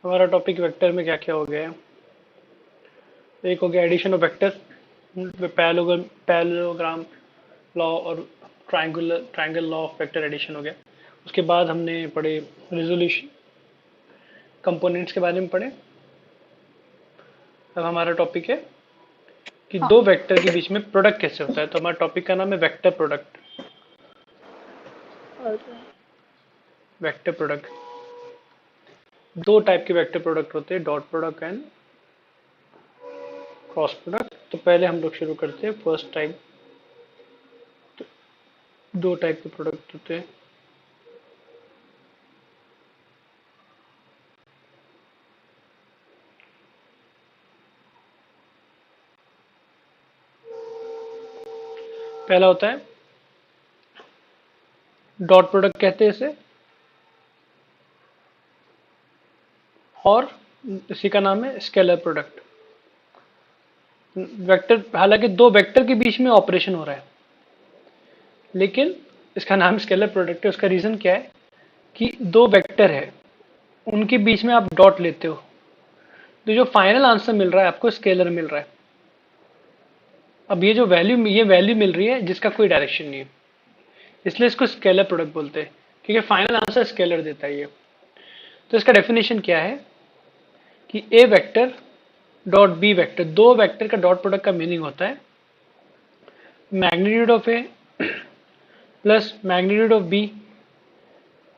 हमारा topic vector में क्या क्या हो गया है। एक हो गया addition of vector, parallelogram law और triangle law of vector addition हो गया। उसके बाद हमने पढ़े रिजोल्यूशन कंपोनेंट्स के बारे में पढ़े। अब हमारा टॉपिक है कि हाँ। दो वेक्टर के बीच में प्रोडक्ट कैसे होता है। तो हमारा टॉपिक का नाम है vector product. Alright. Vector product दो टाइप के वेक्टर प्रोडक्ट होते हैं, dot product and cross product. तो पहले हम लोग शुरू करते हैं फर्स्ट टाइप। दो टाइप के प्रोडक्ट होते हैं। पहला होता है डॉट प्रोडक्ट कहते हैं इसे, और इसी का नाम है स्केलर प्रोडक्ट। वेक्टर, हालांकि दो वेक्टर के बीच में ऑपरेशन हो रहा है, लेकिन इसका नाम स्केलर प्रोडक्ट है। उसका रीजन क्या है कि दो वेक्टर है, उनके बीच में आप डॉट लेते हो, तो जो फाइनल आंसर मिल रहा है आपको स्केलर मिल रहा है। अब ये वैल्यू मिल रही है जिसका कोई डायरेक्शन नहीं है, इसलिए इसको स्केलर प्रोडक्ट बोलते हैं, क्योंकि फाइनल आंसर स्केलर देता है ये। तो इसका डेफिनेशन क्या है कि A vector dot B vector, दो वेक्टर का डॉट प्रोडक्ट का मीनिंग होता है magnitude of A plus magnitude of B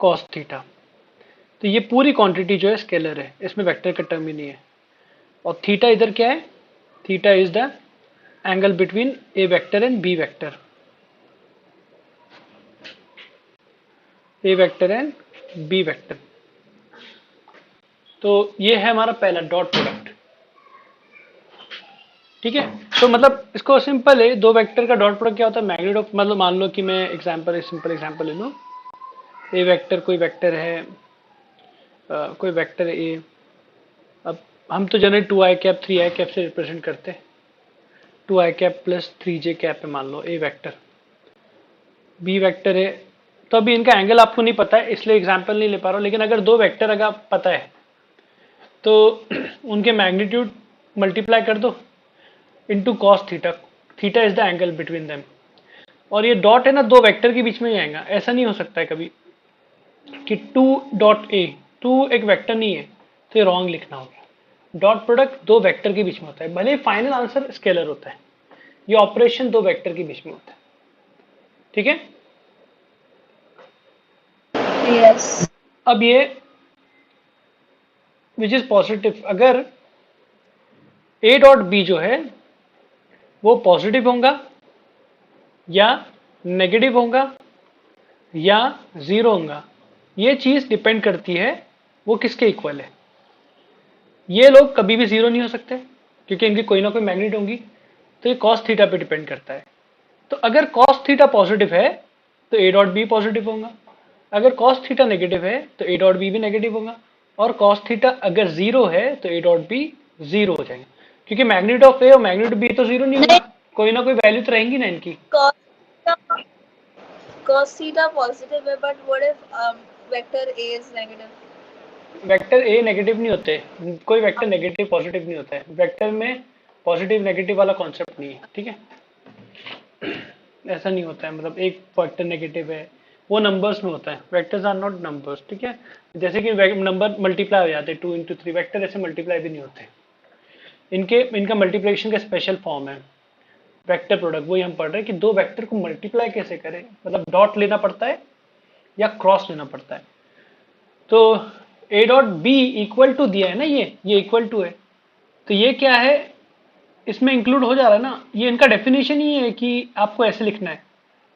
cos theta. तो ये पूरी क्वांटिटी जो है स्केलर है, इसमें वेक्टर का टर्म ही नहीं है। और थीटा इधर क्या है, theta is the angle between A vector and B vector, A vector and B vector. तो ये है हमारा पहला डॉट प्रोडक्ट। ठीक है, तो मतलब इसको सिंपल है, दो वेक्टर का डॉट प्रोडक्ट क्या होता है, मैग्नीट्यूड ऑफ, मतलब मान लो कि मैं सिंपल एग्जांपल ले लूं। ए वेक्टर कोई वेक्टर है, कोई वेक्टर ए। अब हम तो generally 2i cap 3i cap से रिप्रेजेंट करते हैं। 2i cap plus 3j cap है मान लो ए वेक्टर। बी वेक्टर है, तो अभी इनका एंगल आपको नहीं पता है इसलिए एग्जांपल नहीं ले पा रहा हूं, लेकिन अगर दो वेक्टर अगर आप पता है तो उनके मैग्नीट्यूड मल्टीप्लाई कर दो into cos theta. Theta is the angle between them. और ये डॉट है ना, दो वेक्टर के बीच में ही आएगा। ऐसा नहीं हो सकता है कभी कि टू डॉट ए, टू एक वेक्टर नहीं है, तो ये रॉन्ग लिखना होगा। डॉट प्रोडक्ट दो वेक्टर के बीच में होता है, भले ही फाइनल आंसर स्केलर होता है, ये ऑपरेशन दो वेक्टर के बीच में होता है। ठीक है, Yes. अब ये विच इज पॉजिटिव, अगर ए डॉट बी जो है वो पॉजिटिव होगा या नेगेटिव होगा या जीरो होगा, ये चीज डिपेंड करती है वो किसके इक्वल है। ये लोग कभी भी जीरो नहीं हो सकते क्योंकि इनकी कोई ना कोई मैग्नीट होंगी, तो ये कॉस थीटा पे डिपेंड करता है। तो अगर कॉस थीटा पॉजिटिव है तो ए डॉट बी पॉजिटिव होगा, अगर कॉस थीटा नेगेटिव है तो ए डॉट बी भी नेगेटिव होगा, और कॉस थीटा अगर जीरो है तो ए डॉट बी जीरो हो जाएगा, क्योंकि मैग्नीट ऑफ ए और मैग्नीट बी तो जीरो नहीं नहीं, होगा, कोई ना कोई वैल्यू तो रहेंगी ना इनकी। cos theta positive है, but what if vector A is negative? Vector A negative नहीं होते, कोई वेक्टर नेगेटिव पॉजिटिव नहीं होता है, वेक्टर में पॉजिटिव नेगेटिव वाला कॉन्सेप्ट नहीं है। ठीक है, ऐसा नहीं होता है, मतलब एक वेक्टर नेगेटिव है वो नंबर्स में होता है, वेक्टर्स आर नॉट नंबर्स। ठीक है, जैसे कि नंबर मल्टीप्लाई हो जाते हैं 2 × 3, वेक्टर ऐसे मल्टीप्लाई भी नहीं होते। इनका मल्टीप्लिकेशन का स्पेशल फॉर्म है वेक्टर प्रोडक्ट। वही हम पढ़ रहे हैं कि दो वेक्टर को मल्टीप्लाई कैसे करें, मतलब डॉट लेना पड़ता है या क्रॉस लेना पड़ता है। तो A dot B equal to दिया है ना, ये इक्वल टू है, तो ये क्या है, इसमें इंक्लूड हो जा रहा है ना, ये इनका डेफिनेशन ही है कि आपको ऐसे लिखना है,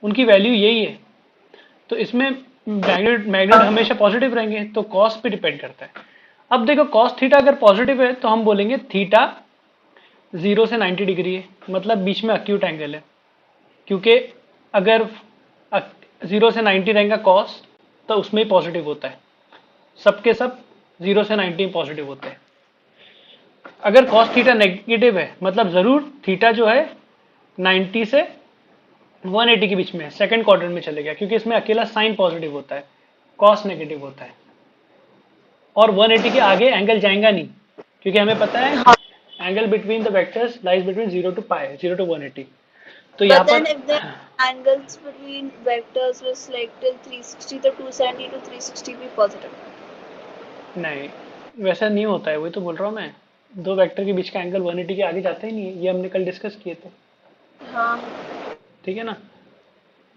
उनकी वैल्यू यही है। तो इसमें मैग्नीट्यूड हमेशा पॉजिटिव रहेंगे, तो कॉस पे डिपेंड करता है। अब देखो कॉस थीटा अगर पॉजिटिव है तो हम बोलेंगे थीटा 0 से 90 डिग्री है, मतलब बीच में अक्यूट एंगल है, क्योंकि अगर 0 से 90 रहेगा कॉस तो उसमें ही पॉजिटिव होता है, सबके सब 0 से 90 पॉजिटिव होते हैं। अगर कॉस थीटा नेगेटिव है मतलब जरूर थीटा जो है 90 से 180 के बीच में सेकंड क्वाड्रेंट में चले गया, क्योंकि इसमें अकेला साइन पॉजिटिव होता है, कॉस नेगेटिव होता है। और 180 के आगे एंगल जाएगा नहीं, क्योंकि हमें पता है हाँ, angle between the vectors lies between 0 to pi, 0 to 180। तो यहाँ but then पर if the angles between vectors was like till 360, तो 270 to 360 भी positive. नहीं, वैसा नहीं होता है, वही तो बोल रहा हूँ मैं। दो वेक्टर के बीच का एंगल 180 के आगे जाता ही नहीं है, ये हमने कल डिस्कस किए थे। हाँ, ठीक है ना,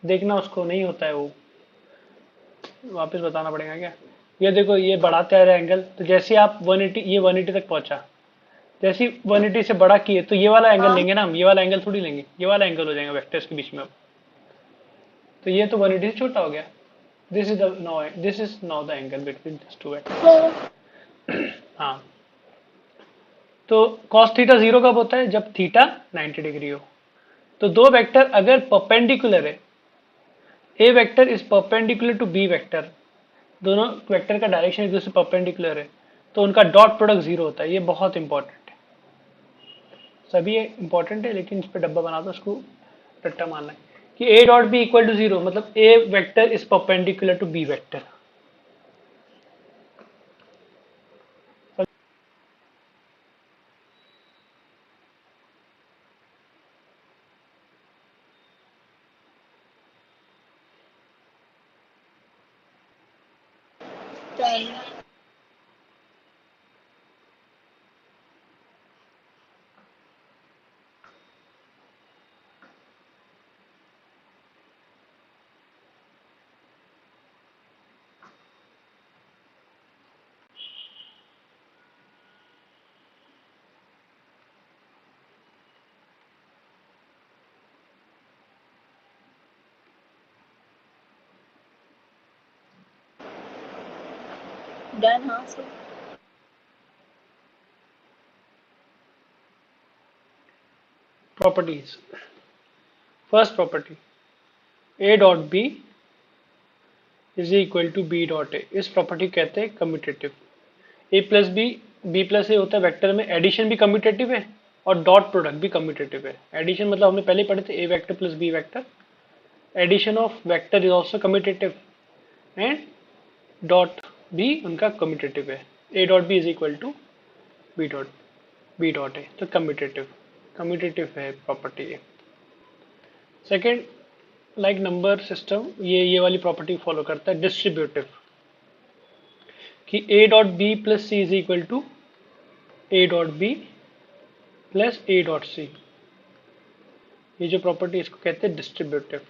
देखना उसको, नहीं होता है वो, वापस बताना पड़ेगा क्या। ये देखो, ये बढ़ाते आ रहा है एंगल, तो जैसे आप 180, ये 180 तक पहुंचा, जैसे 180 से बड़ा किए तो ये वाला एंगल हाँ, लेंगे ना हम, ये वाला एंगल थोड़ी लेंगे, ये वाला एंगल हो जाएगा वेक्टर्स के बीच में अब। तो ये तो 180 से छोटा हो गया। This is now the angle between this two vectors. हाँ, हाँ, तो cos थीटा 0 कब होता है, जब थीटा 90 डिग्री हो। तो दो वेक्टर अगर परपेंडिकुलर है, A vector is perpendicular to B vector, दोनों वेक्टर का डायरेक्शन एक दूसरे परपेंडिकुलर है, तो उनका डॉट प्रोडक्ट 0 होता है। ये बहुत इंपॉर्टेंट है, सभी इंपॉर्टेंट है, लेकिन इस पर डब्बा बना दो, उसको रट्टा मारना है कि A dot B equal to 0, मतलब A vector is perpendicular to B vector. done. Done, हाँ sir. Properties, first property, A dot B is equal to B dot A, इस प्रॉपर्टी कहते हैं commutative. A plus B, B plus A होता है vector में, addition भी commutative है और डॉट प्रोडक्ट भी कम्यूटेटिव है। एडिशन मतलब हमने पहले पढ़े थे, A vector plus B vector, addition of vector is also commutative and dot भी उनका कम्यूटेटिव है। A dot B is equal to B dot A, तो कम्यूटेटिव, कम्यूटेटिव है property A. Second, like number system, ये वाली property follow करता है, distributive, कि A dot B plus C is equal to A dot B plus A dot C. ये जो property, इसको कहते हैं डिस्ट्रीब्यूटिव।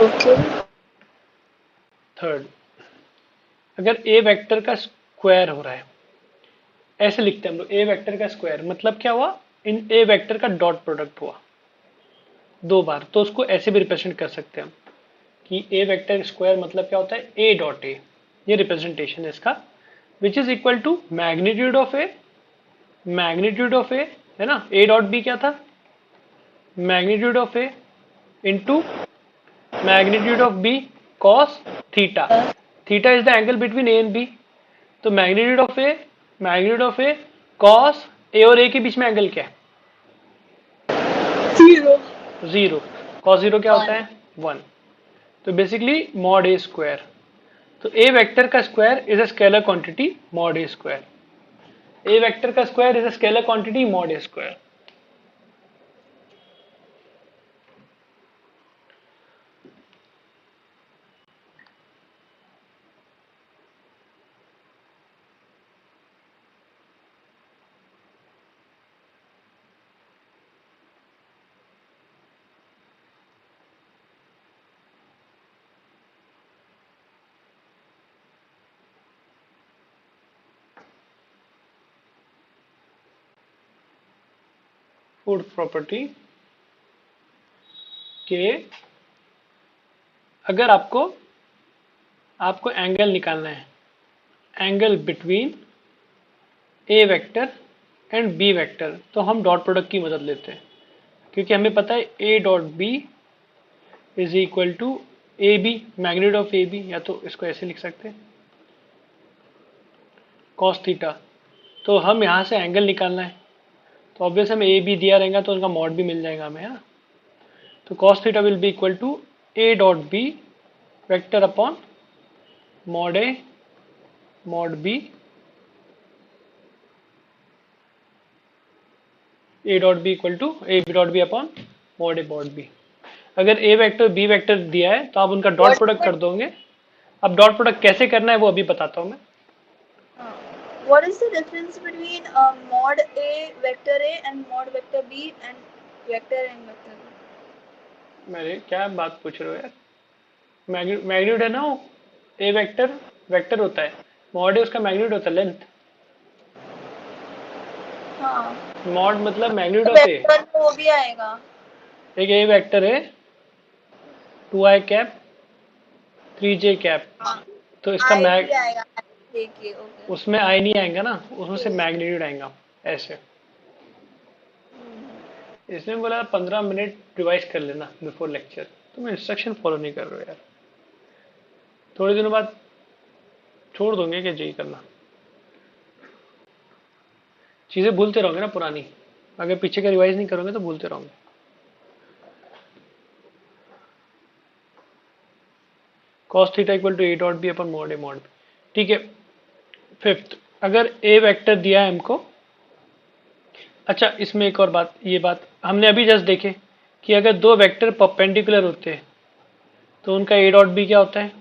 Okay. थर्ड, अगर ए वेक्टर का स्क्वायर हो रहा है, ऐसे लिखते हैं हम लोग, ए वेक्टर का स्क्वायर मतलब क्या हुआ, इन ए वेक्टर का डॉट प्रोडक्ट हुआ दो बार, तो उसको ऐसे भी रिप्रेजेंट कर सकते हैं हम कि ए वेक्टर स्क्वायर मतलब क्या होता है, ए डॉट ए, ये रिप्रेजेंटेशन है इसका, which is equal to magnitude of A, magnitude of A है ना, ए डॉट बी क्या था, magnitude of A into magnitude of B cos theta, theta is the angle between A and B, तो magnitude of A cos A और A के बीच में angle क्या है, 0. 0, कॉस 0 क्या होता 1. है, 1, तो बेसिकली मॉड ए स्क्वायर। तो ए वेक्टर का square is a scalar quantity mod A square, A vector का square is a scalar quantity mod A square. Food property के, अगर आपको एंगल निकालना है, angle between A vector and B vector, तो हम डॉट प्रोडक्ट की मदद लेते हैं, क्योंकि हमें पता है A dot B is equal to A B, magnitude of A B, या तो इसको ऐसे लिख सकते हैं कॉस थीटा। तो हम यहाँ से एंगल निकालना है, तो ऑब्वियस हमें ए बी दिया रहेगा, तो उनका मॉड भी मिल जाएगा हमें, है ना। तो cos theta will be equal to A dot B vector upon mod A mod B A dot B equal to A B dot B upon mod A mod B. अगर ए वेक्टर बी वेक्टर दिया है तो आप उनका dot product कर दोगे। अब dot product कैसे करना है वो अभी बताता हूँ मैं। What is the difference between mod A vector A and mod vector B and vector A and vector B? मेरे क्या बात पूछ रहे हो यार, मैग्नीट्यूड है ना वो, ए वेक्टर वेक्टर होता है, मॉड है उसका मैग्नीट्यूड होता है लेंथ। हाँ मॉड मतलब मैग्नीट्यूड तो ऑफ ए। वेक्टर में वो भी आएगा। एक ए वेक्टर है 2i कैप 3j कैप, हाँ तो इसका आई मैग भी आएगा देखिए ओके। उसमें आई नहीं आएगा ना, उसमें से मैग्नीट्यूड आएगा ऐसे। इसने बोला 15 मिनट रिवाइज कर लेना बिफोर लेक्चर, तुम इंस्ट्रक्शन फॉलो नहीं कर रहे हो यार, थोड़े दिनों बाद छोड़ दोगे कि जी करना, चीजें भूलते रहोगे ना पुरानी, अगर पीछे का रिवाइज नहीं करोगे तो भूलते रहोगे। cos theta equal to A dot B upon mod A mod B, ठीक है। फिफ्थ, अगर ए वेक्टर दिया है हमको, अच्छा इसमें एक और बात, ये बात हमने अभी जस्ट देखे कि अगर दो वेक्टर परपेंडिकुलर होते हैं तो उनका ए डॉट बी क्या होता है,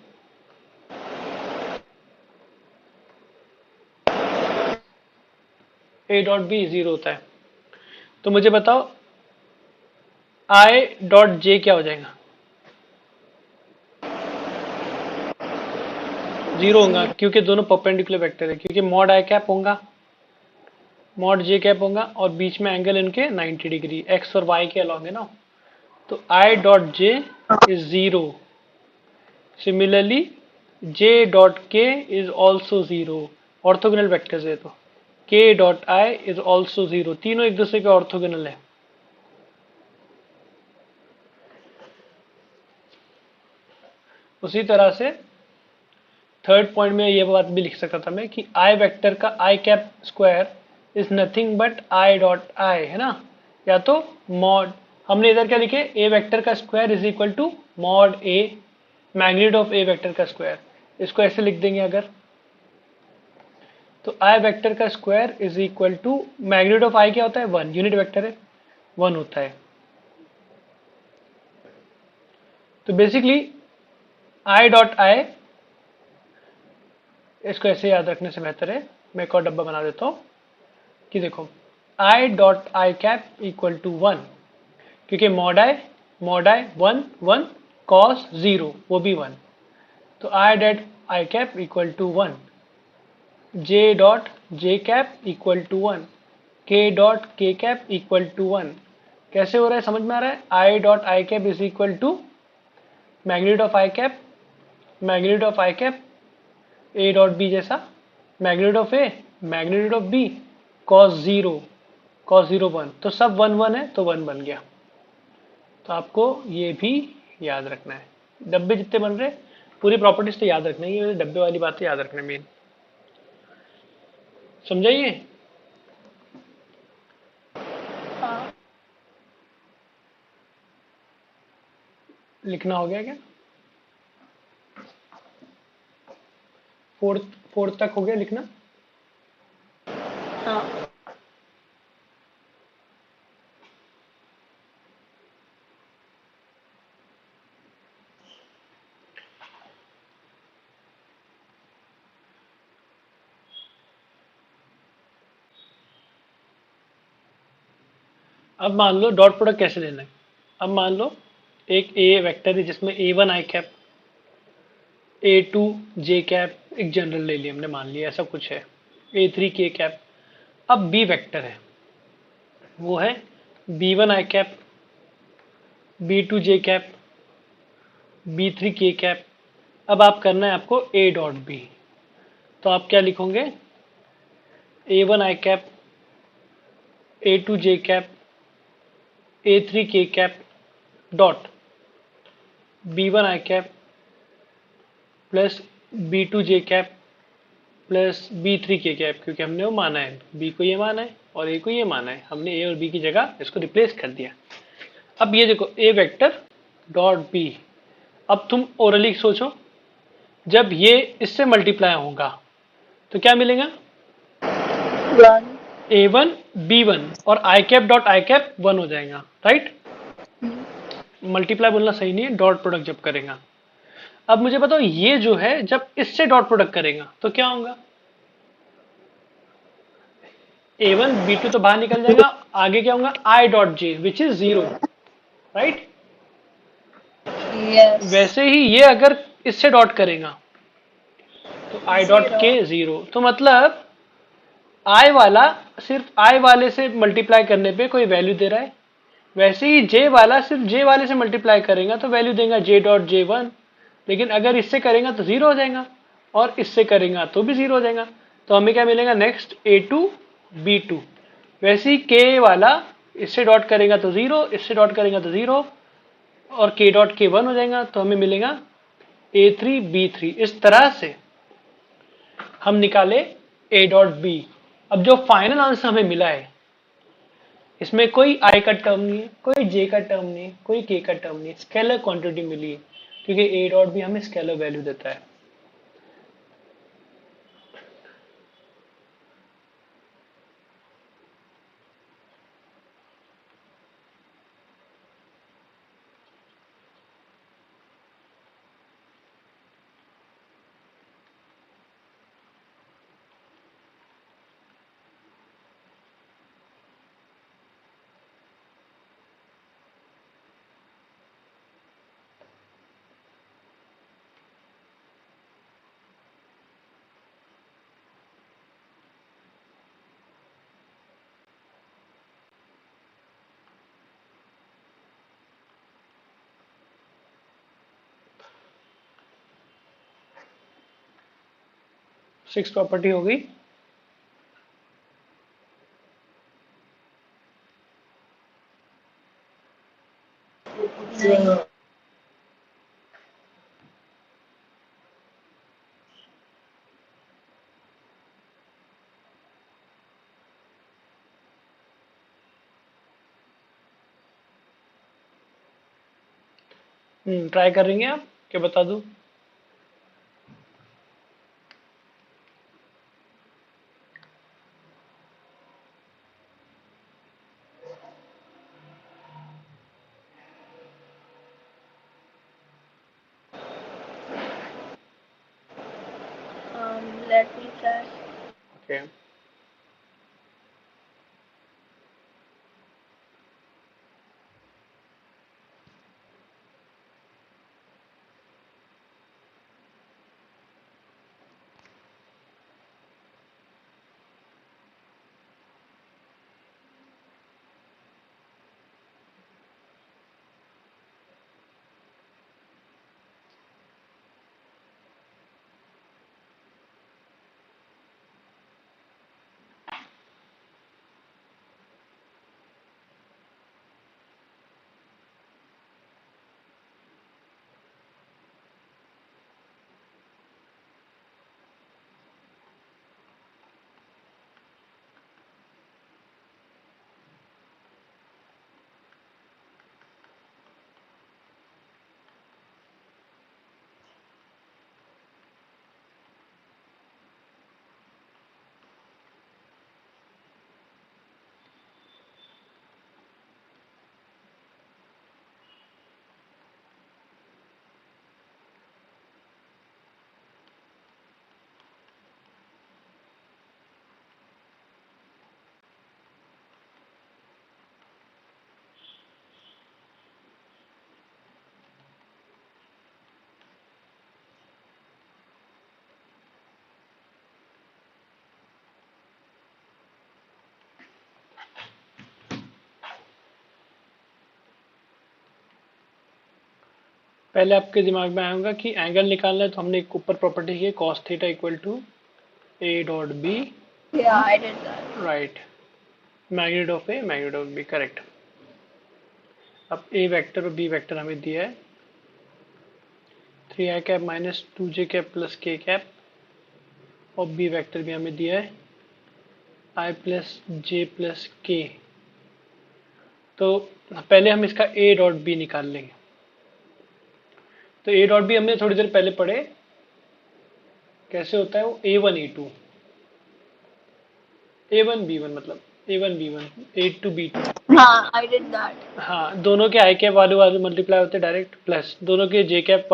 ए डॉट बी जीरो होता है। तो मुझे बताओ आई डॉट जे क्या हो जाएगा, जीरो होगा क्योंकि दोनों परपेंडिकुलर वेक्टर है, क्योंकि मॉड आई कैप होगा मॉड जे कैप होगा और बीच में एंगल इनके 90 डिग्री एक्स और वाई के अलॉन्ग है ना, तो आई dot J is zero. Similarly J dot K is also zero, orthogonal vectors है तो K dot I is also zero, तीनों एक दूसरे के ऑर्थोगोनल है। उसी तरह से थर्ड पॉइंट में ये बात भी लिख सकता था मैं कि आई वेक्टर का I cap square is nothing but I dot I, है ना, या तो मॉड, हमने इधर क्या लिखे ए वेक्टर का square is equal to mod A magnitude of A vector का स्क्वायर, इसको ऐसे लिख देंगे अगर, तो आई वेक्टर का square is equal to magnitude of I क्या होता है 1, यूनिट वेक्टर है 1 होता है। तो बेसिकली आई डॉट आई, इसको ऐसे याद रखने से बेहतर है मैं एक और डब्बा बना देता हूँ कि देखो i dot I cap equal to 1, क्योंकि मॉड आई 1 1 कॉस 0 वो भी 1, तो आई dot I cap equal to 1, j dot j cap equal to 1, k dot के कैप इक्वल टू 1। कैसे हो रहा है समझ में आ रहा है, I dot I cap is equal to magnitude of I cap magnitude of I cap A dot B जैसा, magnitude of A magnitude of B cos 0 1, तो सब 1 1 है तो 1 बन गया। तो आपको ये भी याद रखना है, डब्बे जितने बन रहे पूरी प्रॉपर्टीज तो याद रखना है, ये डब्बे वाली बातें याद रखना है मेन, समझाइए। हाँ लिखना हो गया क्या, फोर्थ तक हो गया लिखना। हाँ अब मान लो डॉट प्रोडक्ट कैसे लेना है, अब मान लो एक ए वेक्टर है जिसमें A1 आई कैप A2 जे कैप, एक जनरल ले लिया हमने, मान लिया ऐसा कुछ है, A3 के कैप। अब बी वेक्टर है, वो है B1 आई कैप B2 जे कैप B3 के कैप। अब आप करना है आपको A डॉट बी, तो आप क्या लिखोगे A1 आई कैप A2 जे कैप A3 के कैप डॉट B1 आई कैप प्लस B2 जे कैप प्लस B3 के कैप, क्योंकि हमने वो माना है B को ये माना है और A को ये माना है, हमने A और B की जगह इसको रिप्लेस कर दिया। अब ये देखो A वेक्टर डॉट B, अब तुम ओरली सोचो जब ये इससे मल्टीप्लाई होगा तो क्या मिलेगा? 1. A1 B1 और आई कैप डॉट आई कैप 1 हो जाएगा, राइट? मल्टीप्लाई बोलना सही नहीं है, डॉट प्रोडक्ट जब करेगा। अब मुझे बताओ ये जो है जब इससे डॉट प्रोडक्ट करेगा तो क्या होगा? A1 B2 तो बाहर निकल जाएगा, आगे क्या होगा? I dot J which is 0, right? Yes. वैसे ही ये अगर इससे डॉट करेगा तो I डॉट 0. के 0, तो मतलब I वाला सिर्फ I वाले से मल्टीप्लाई करने पे कोई वैल्यू दे रहा है, वैसे ही J वाला सिर्फ J वाले से मल्टीप्लाई करेगा तो वैल्यू देगा J डॉट J1, लेकिन अगर इससे करेगा तो 0 हो जाएगा और इससे करेगा तो भी 0 हो जाएगा। तो हमें क्या मिलेगा नेक्स्ट? A2 B2। वैसे ही K वाला इससे डॉट करेगा तो 0, इससे डॉट करेगा तो 0 और K डॉट K1 हो जाएगा, तो हमें मिलेगा A3 B3। इस तरह से हम निकाले A डॉट B। अब जो फाइनल आंसर हमें मिला है इसमें कोई I का टर्म नहीं है, कोई J का टर्म नहीं है, कोई K का टर्म नहीं है, स्केलर क्वांटिटी मिली है, क्योंकि A डॉट B हमें स्केलर वैल्यू देता है। सिक्स प्रॉपर्टी हो गई। नहीं. ट्राई करेंगे आप? क्या बता दूं? Let me try. ओके। पहले आपके दिमाग में आएगा कि एंगल निकालना है, तो हमने एक ऊपर प्रॉपर्टी की cos theta equal to A dot B, Yeah, I did that. Right? Magnitude of A magnitude of B, correct. अब A वेक्टर और B वेक्टर हमें दिया है 3i cap minus 2j cap plus k cap, और B vector भी हमें दिया है i plus j plus k। तो पहले हम इसका A डॉट B निकाल लेंगे। तो A डॉट B हमने थोड़ी देर पहले पढ़े, कैसे होता है वो, A1 A2, A1 B1 मतलब A1 B1, A2 B2। हाँ, I did that. हाँ, दोनों के आई कैप वाले वाले मल्टीप्लाई होते हैं डायरेक्ट, प्लस दोनों के जे कैप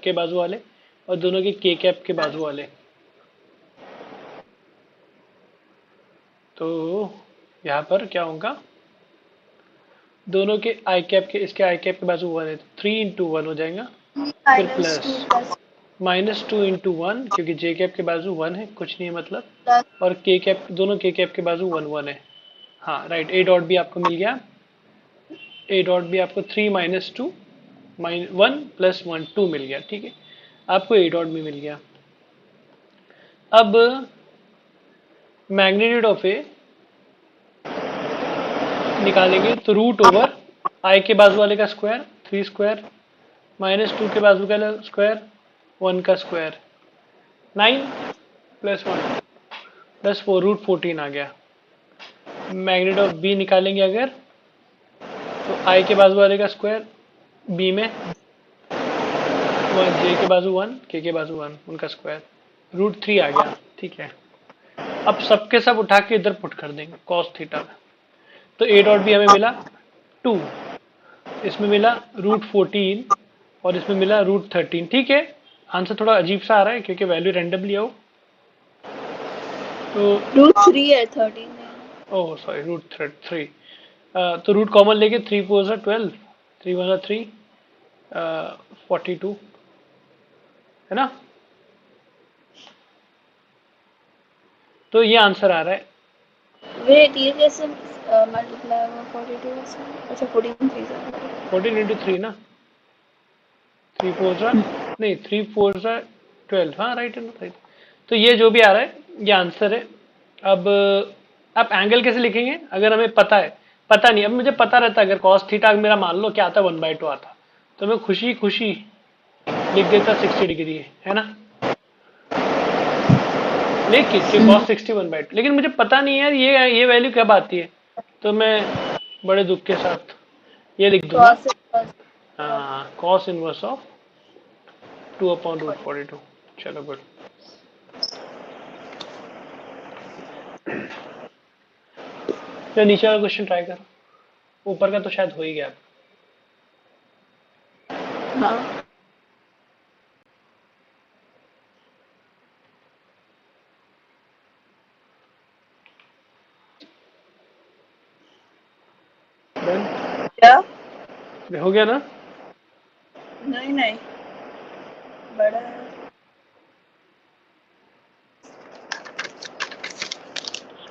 के बाजू वाले और दोनों के के कैप के बाजू वाले। तो यहाँ पर क्या होगा, दोनों के आई कैप के, इसके आई कैप के बाजू 1 है, 3 इंटू 1 हो जाएगा, फिर -2 प्लस plus -2 इंटू 1, क्योंकि जे कैप के बाजू 1 है, कुछ नहीं है मतलब, plus और के कैप, दोनों के कैप के बाजू 1 1 है। हाँ राइट, ए डॉट भी आपको मिल गया, ए डॉट भी आपको 3 -2 1 + 1 2 मिल गया, ठीक है, आपको ए डॉट भी मिल गया। अब मैग्नीट्यूड ऑफ ए निकालेंगे तो रूट ओवर आई के बाजू वाले का स्क्वायर 3 स्क्वायर, -2 के बाजू का स्क्वायर 1 का स्क्वायर, 9 + 1 + 4 √14 आ गया। मैग्नीट्यूड ऑफ बी निकालेंगे अगर, तो आई के बाजू वाले का स्क्वायर बी में, जे के बाजू 1 के बाजू 1 उनका स्क्वायर, √3 आ गया, ठीक है। अब सबके सब उठा के इधर पुट कर देंगे cos थीटा में, तो ए डॉट भी हमें मिला 2, इसमें मिला √14 और इसमें मिला √13, ठीक है। आंसर थोड़ा अजीब सा आ रहा है क्योंकि वैल्यू रैंडमली आओ, तो √3 है, 13 है। ओह सॉरी √3, तो रूट कॉमन लेके 3 4 सा 12, 3 1 3, 42 है ना। तो ये आंसर आ रहा है। वेट, ये कैसे मल्टीप्लाई होगा 42 से? अच्छा 14 3 से। 14 इंटू 3 ना, 3 4 सा, नहीं 3 4 सा 12, हाँ राइट है ना, राइट। तो ये जो भी आ रहा है ये आंसर है। अब आप एंगल कैसे लिखेंगे, अगर हमें पता है, पता नहीं, अब मुझे पता रहता अगर cos थीटा मेरा मान लो क्या आता 1/2 आता, तो मैं खुशी खुशी लिख देता 60 डिग्री है ना, लेकिन कि cos 60 1/2, लेकिन मुझे पता नहीं है यार ये वैल्यू कब आती है, तो मैं बड़े दुख के साथ ये लिख दूंगा, cos inverse cos inverse of 2/√42। चलो गुड। तो नीचे वाला क्वेश्चन ट्राई करो, ऊपर का तो शायद हो ही गया। हाँ। डन क्या? हो गया ना। नहीं नहीं, बड़ा है।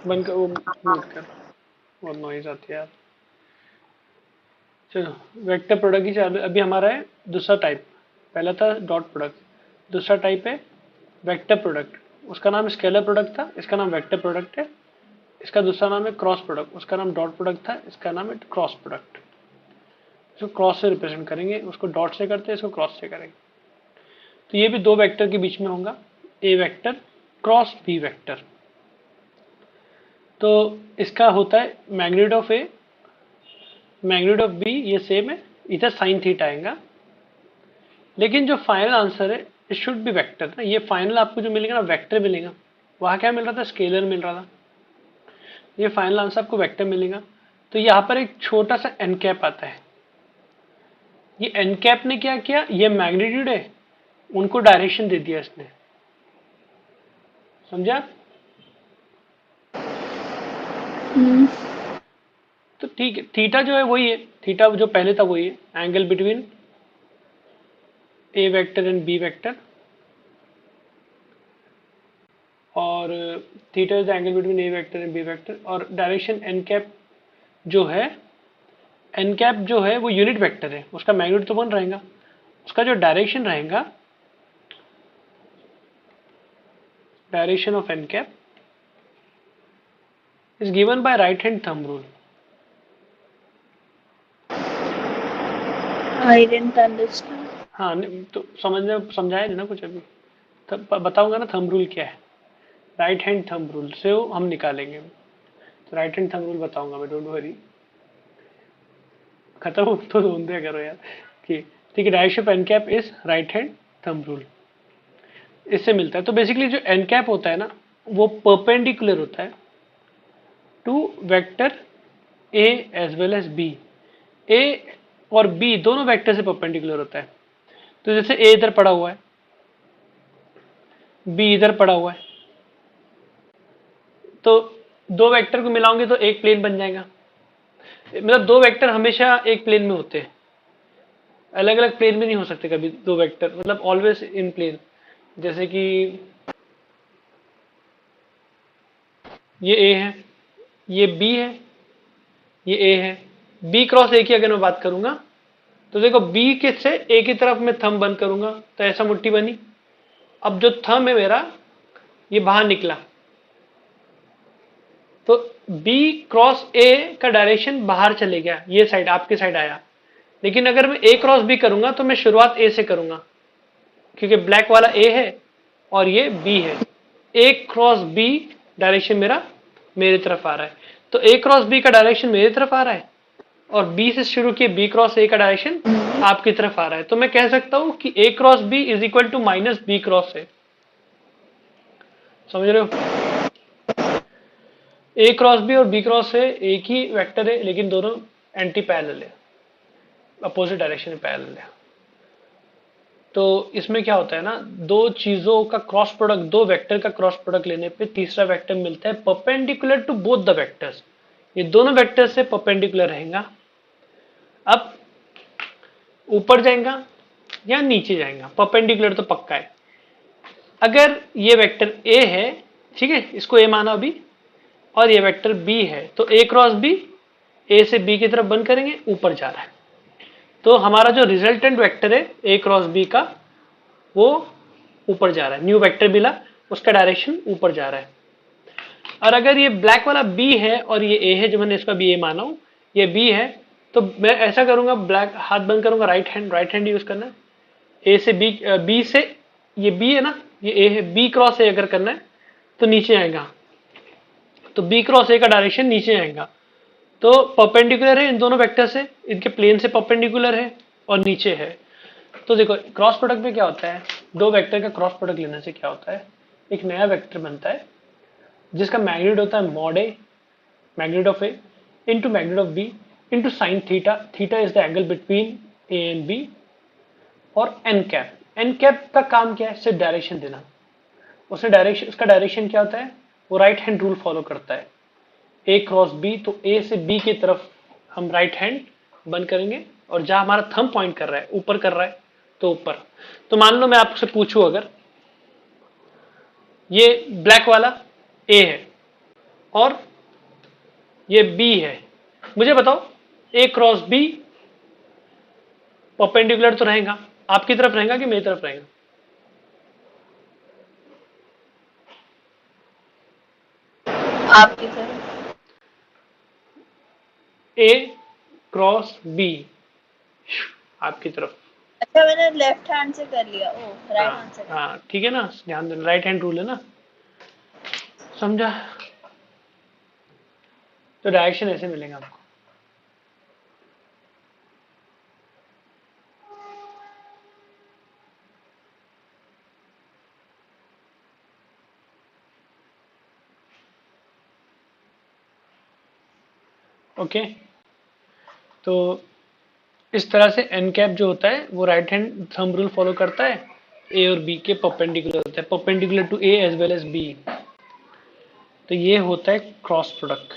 बंद कर, वो म्यूट कर, बहुत नॉइज आती है यार। चलो वेक्टर प्रोडक्ट ही चालू, अभी हमारा है दूसरा टाइप, पहला था डॉट प्रोडक्ट, दूसरा टाइप है वेक्टर प्रोडक्ट, उसका नाम स्केलर प्रोडक्ट था, इसका नाम वेक्टर प्रोडक्ट है। इसका दूसरा नाम है क्रॉस प्रोडक्ट, उसका नाम डॉट प्रोडक्ट था, इसका नाम है क्रॉस प्रोडक्ट। इसको क्रॉस से रिप्रेजेंट करेंगे, उसको डॉट से करते हैं, इसको क्रॉस से करेंगे। तो ये भी दो वेक्टर के बीच में होगा, A vector cross B vector. तो इसका होता है magnitude of A, magnitude of B, ये सेम है, इधर साइन थीटा आएगा, लेकिन जो फाइनल आंसर है इट शुड बी वेक्टर ना, ये फाइनल आपको जो मिलेगा ना वेक्टर मिलेगा, वहां क्या मिल रहा था, स्केलर मिल रहा था, ये फाइनल आंसर आपको वेक्टर मिलेगा। तो यहाँ पर एक छोटा सा एन कैप आता है, ये एन कैप ने क्या किया, ये मैग्नीट्यूड है, उनको डायरेक्शन दे दिया इसने, समझा। तो ठीक है, थीटा जो है वही है, थीटा जो पहले था वही है, angle between A vector and B vector, और theta is the angle between A vector and B vector, और डायरेक्शन एन कैप जो है, एन कैप जो है वो यूनिट वेक्टर है, उसका मैग्नीट्यूड तो 1 रहेगा, उसका जो डायरेक्शन रहेगा, direction of n cap is given by right hand thumb rule. I didn't understand. हाँ तो समझने समझाया नहीं ना कुछ अभी, बताऊंगा ना थंब रूल क्या है, राइट हैंड थंब रूल से हम निकालेंगे, तो राइट हैंड थंब रूल बताऊंगा मैं, डोंट वरी, खत्म हो तो ढूंढ दिया करो यार कि ठीक है, direction of n cap is right hand thumb rule. इससे मिलता है। तो बेसिकली जो एन कैप होता है ना वो परपेंडिकुलर होता है to vector A as well as B. A और बी दोनों वेक्टर से परपेंडिकुलर होता है। तो जैसे ए इधर पड़ा हुआ है, बी इधर पड़ा हुआ है, तो दो वेक्टर को मिलाओगे तो एक प्लेन बन जाएगा। मतलब दो वेक्टर हमेशा एक प्लेन में होते हैं, अलग अलग प्लेन में नहीं हो सकते कभी दो वेक्टर, मतलब ऑलवेज इन प्लेन। जैसे कि ये ए है, ये बी है, ये ए है। बी क्रॉस ए की अगर मैं बात करूंगा तो देखो बी के से ए की तरफ मैं थंब बंद करूंगा तो ऐसा मुट्ठी बनी। अब जो थंब है मेरा ये बाहर निकला तो बी क्रॉस ए का डायरेक्शन बाहर चले गया, ये साइड आपके साइड आया। लेकिन अगर मैं ए क्रॉस बी करूंगा तो मैं शुरुआत ए से करूंगा, क्योंकि ब्लैक वाला ए है और ये बी है। ए क्रॉस बी डायरेक्शन मेरा मेरी तरफ आ रहा है, तो ए क्रॉस बी का डायरेक्शन मेरी तरफ आ रहा है और बी से शुरू किए बी क्रॉस ए का डायरेक्शन आपकी तरफ आ रहा है। तो मैं कह सकता हूं कि A cross B is equal to minus B cross A. समझ रहे हो? ए क्रॉस बी और बी क्रॉस ए एक ही वेक्टर है लेकिन दोनों एंटी पैरेलल है, अपोजिट डायरेक्शन में पैरेलल है। तो इसमें क्या होता है ना, दो चीजों का क्रॉस प्रोडक्ट, दो वेक्टर का क्रॉस प्रोडक्ट लेने पे तीसरा वेक्टर मिलता है perpendicular to both the vectors. ये दोनों वेक्टर से परपेंडिकुलर रहेगा। अब ऊपर जाएगा या नीचे जाएगा, परपेंडिकुलर तो पक्का है। अगर ये वेक्टर ए है, ठीक है, इसको ए माना अभी, और ये वेक्टर बी है, तो ए क्रॉस बी ए से बी की तरफ बंद करेंगे, ऊपर जा रहा है। तो हमारा जो रिजल्टेंट वेक्टर है ए क्रॉस बी का वो ऊपर जा रहा है, न्यू वेक्टर मिला उसका डायरेक्शन ऊपर जा रहा है। और अगर ये ब्लैक वाला बी है और ये ए है, जो मैंने इसका भी ए माना हूं, ये बी है, तो मैं ऐसा करूंगा, ब्लैक हाथ बंद करूंगा, राइट हैंड यूज करना है। ए से बी, बी से ये बी है ना, ये ए है, बी क्रॉस ए अगर करना है तो नीचे आएगा, तो बी क्रॉस ए का डायरेक्शन नीचे आएगा। तो परपेंडिकुलर है इन दोनों वेक्टर से, इनके प्लेन से परपेंडिकुलर है और नीचे है। तो देखो क्रॉस प्रोडक्ट में क्या होता है, दो वेक्टर का क्रॉस प्रोडक्ट लेने से क्या होता है, एक नया वेक्टर बनता है जिसका मैग्नीट्यूड होता है mod A, magnitude of A into magnitude of B into sine theta. Theta is the angle between A and B. और एन कैप, एन कैप का काम क्या है, सिर्फ डायरेक्शन देना। उसका डायरेक्शन क्या होता है, वो राइट हैंड रूल फॉलो करता है। ए क्रॉस बी, तो ए से बी की तरफ हम राइट हैंड बंद करेंगे और जहां हमारा थंब पॉइंट कर रहा है, ऊपर कर रहा है, तो ऊपर। तो मान लो मैं आपसे पूछूं, अगर ये ब्लैक वाला ए है और ये बी है, मुझे बताओ ए क्रॉस बी परपेंडिकुलर तो रहेगा, आपकी तरफ रहेगा कि मेरी तरफ रहेगा? आपकी तरफ। ए क्रॉस बी आपकी तरफ। अच्छा, मैंने लेफ्ट हैंड से कर लिया, ओ राइट हैंड से। हाँ ठीक है ना, ध्यान देना, राइट हैंड रूल है ना, समझा? तो डायरेक्शन ऐसे मिलेगा आपको। ओके, तो इस तरह से एन कैप जो होता है वो right hand thumb rule follow करता है, ए और बी के परपेंडिकुलर होता है, perpendicular to A as well as B. तो ये होता है क्रॉस प्रोडक्ट।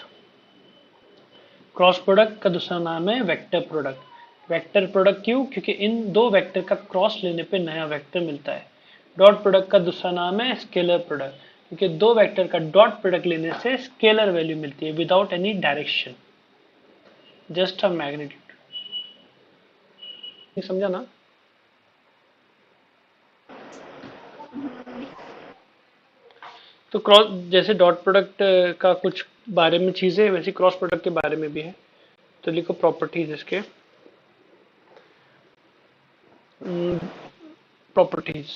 क्रॉस प्रोडक्ट का दूसरा नाम है वेक्टर प्रोडक्ट। वेक्टर प्रोडक्ट क्यों? क्योंकि इन दो वेक्टर का क्रॉस लेने पे नया वेक्टर मिलता है। डॉट प्रोडक्ट का दूसरा नाम है स्केलर प्रोडक्ट, क्योंकि दो वेक्टर का डॉट प्रोडक्ट लेने से स्केलर वैल्यू मिलती है without any direction, just a magnitude. समझा ना? तो क्रॉस, जैसे डॉट प्रोडक्ट का कुछ बारे में चीजें, वैसे क्रॉस प्रोडक्ट के बारे में भी है। तो लिखो प्रॉपर्टीज इसके, प्रॉपर्टीज।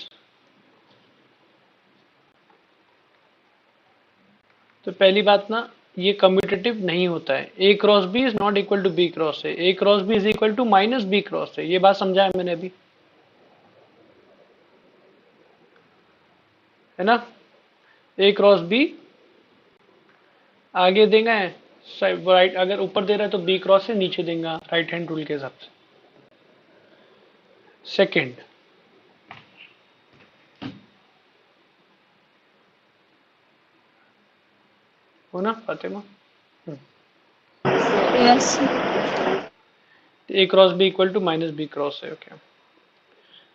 तो पहली बात ना, ये कम्यूटेटिव नहीं होता है। A cross B is not equal to B cross A, A cross B is equal to minus B cross A. ये बात समझा है मैंने अभी? है ना, ए क्रॉस बी, आगे देंगे राइट, अगर ऊपर दे रहा है तो बी क्रॉस से नीचे देंगे राइट हैंड रूल के हिसाब से। सेकंड, हो ना Fatima? Yes. A cross B equal to minus B cross है, ओके।